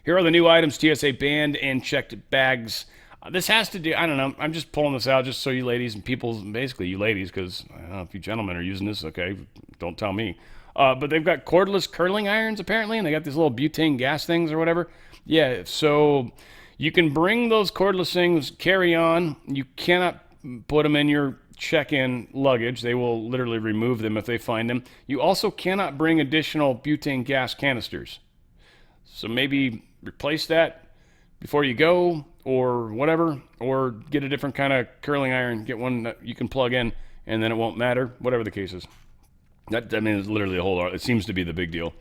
Here are the new items TSA banned and checked bags. This has to do, I don't know, I'm just pulling this out just so you ladies and people, basically you ladies, because I don't know if you gentlemen are using this, okay, don't tell me. But they've got cordless curling irons apparently, and they got these little butane gas things or whatever. Yeah, so you can bring those cordless things, carry on. You cannot put them in your check-in luggage. They will literally remove them if they find them. You also cannot bring additional butane gas canisters. So maybe replace that before you go or whatever, or get a different kind of curling iron, get one that you can plug in and then it won't matter, whatever the case is. That, I mean, it's literally a whole, it seems to be the big deal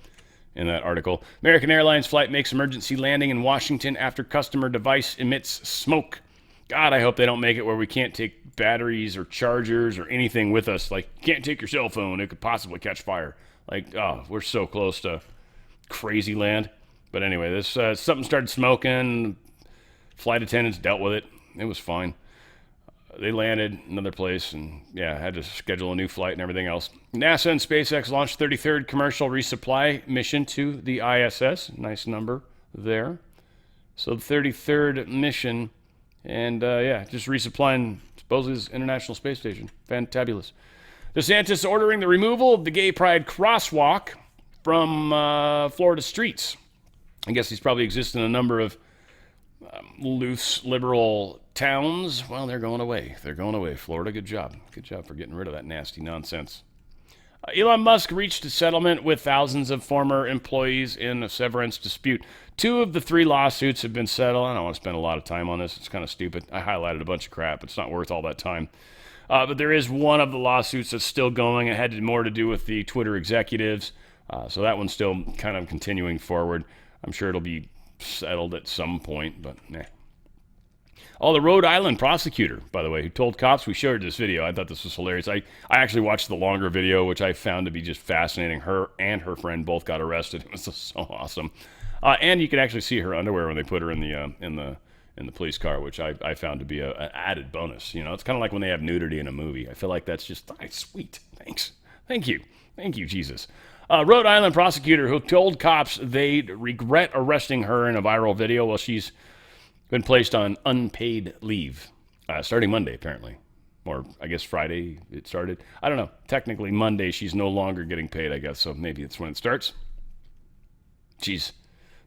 in that article. American Airlines flight makes emergency landing in Washington after customer device emits smoke. God, I hope they don't make it where we can't take batteries or chargers or anything with us. Like, you can't take your cell phone. It could possibly catch fire. Like, oh, we're so close to crazy land. But anyway, this something started smoking. Flight attendants dealt with it. It was fine. They landed another place and, yeah, had to schedule a new flight and everything else. NASA and SpaceX launched 33rd commercial resupply mission to the ISS. Nice number there. So the 33rd mission, and, yeah, just resupplying supposedly this International Space Station. Fantabulous. DeSantis ordering the removal of the gay pride crosswalk from Florida streets. I guess these probably exist in a number of loose liberal towns. Well, they're going away. They're going away. Florida, good job. Good job for getting rid of that nasty nonsense. Elon Musk reached a settlement with thousands of former employees in a severance dispute. 2 of the 3 lawsuits have been settled. I don't want to spend a lot of time on this. It's kind of stupid. I highlighted a bunch of crap. It's not worth all that time. But there is one of the lawsuits that's still going. It had more to do with the Twitter executives. So that one's still kind of continuing forward. I'm sure it'll be settled at some point, but nah. Oh, the Rhode Island prosecutor, by the way, who told cops, we shared this video. I thought this was hilarious. I actually watched the longer video, which I found to be just fascinating. Her and her friend both got arrested. It was just so awesome. And you can actually see her underwear when they put her in the police car, which I found to be an added bonus. You know, it's kind of like when they have nudity in a movie. I feel like that's just sweet. Thanks. Thank you, Jesus. Rhode Island prosecutor who told cops they regret arresting her in a viral video while she's been placed on unpaid leave starting Monday, apparently. Or I guess Friday it started. I don't know. Technically Monday she's no longer getting paid, I guess. So maybe it's when it starts. She's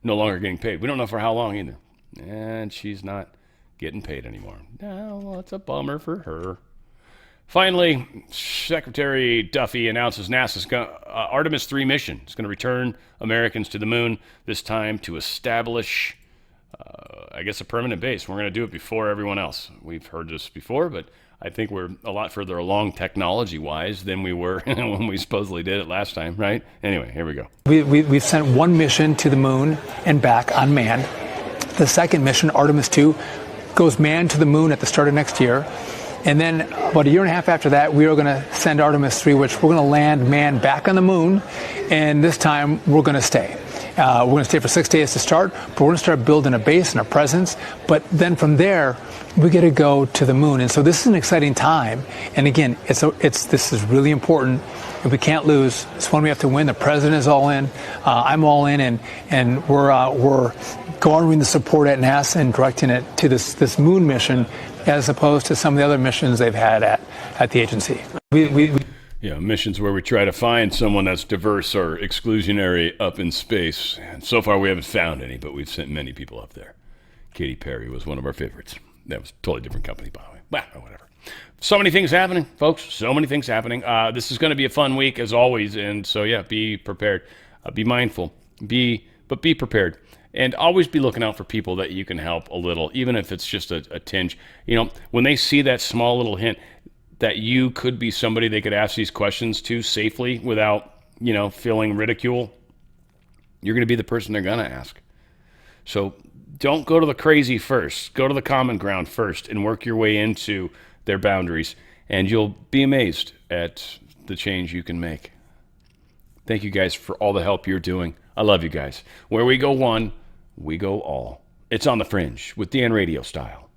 no longer getting paid. We don't know for how long either. And she's not getting paid anymore. Well, it's a bummer for her. Finally, Secretary Duffy announces NASA's Artemis 3 mission is going to return Americans to the moon, this time to establish, I guess, a permanent base. We're going to do it before everyone else. We've heard this before, but I think we're a lot further along technology-wise than we were when we supposedly did it last time, right? Anyway, here we go. We've sent 1 mission to the moon and back unmanned. The second mission, Artemis 2, goes manned to the moon at the start of next year. And then about a year and a half after that, we are going to send Artemis 3, which we're going to land manned back on the moon. And this time, we're going to stay. We're going to stay for 6 days to start, but we're going to start building a base and a presence. But then from there, we get to go to the moon. And so this is an exciting time. And again, this is really important. And we can't lose. It's one we have to win. The president is all in. I'm all in. And we're garnering the support at NASA and directing it to this moon mission, as opposed to some of the other missions they've had at the agency. Yeah, missions where we try to find someone that's diverse or exclusionary up in space. And so far we haven't found any, but we've sent many people up there. Katy Perry was one of our favorites. That was a totally different company, by the way. Well, whatever. So many things happening, folks. So many things happening. This is going to be a fun week, as always. And so, yeah, be prepared. Be mindful. But be prepared. And always be looking out for people that you can help a little, even if it's just a tinge. You know, when they see that small little hint that you could be somebody they could ask these questions to safely without, feeling ridicule, you're going to be the person they're going to ask. So don't go to the crazy first. Go to the common ground first and work your way into their boundaries. And you'll be amazed at the change you can make. Thank you guys for all the help you're doing. I love you guys. Where we go one, we go all. It's on the Fringe with Dan Radio Style.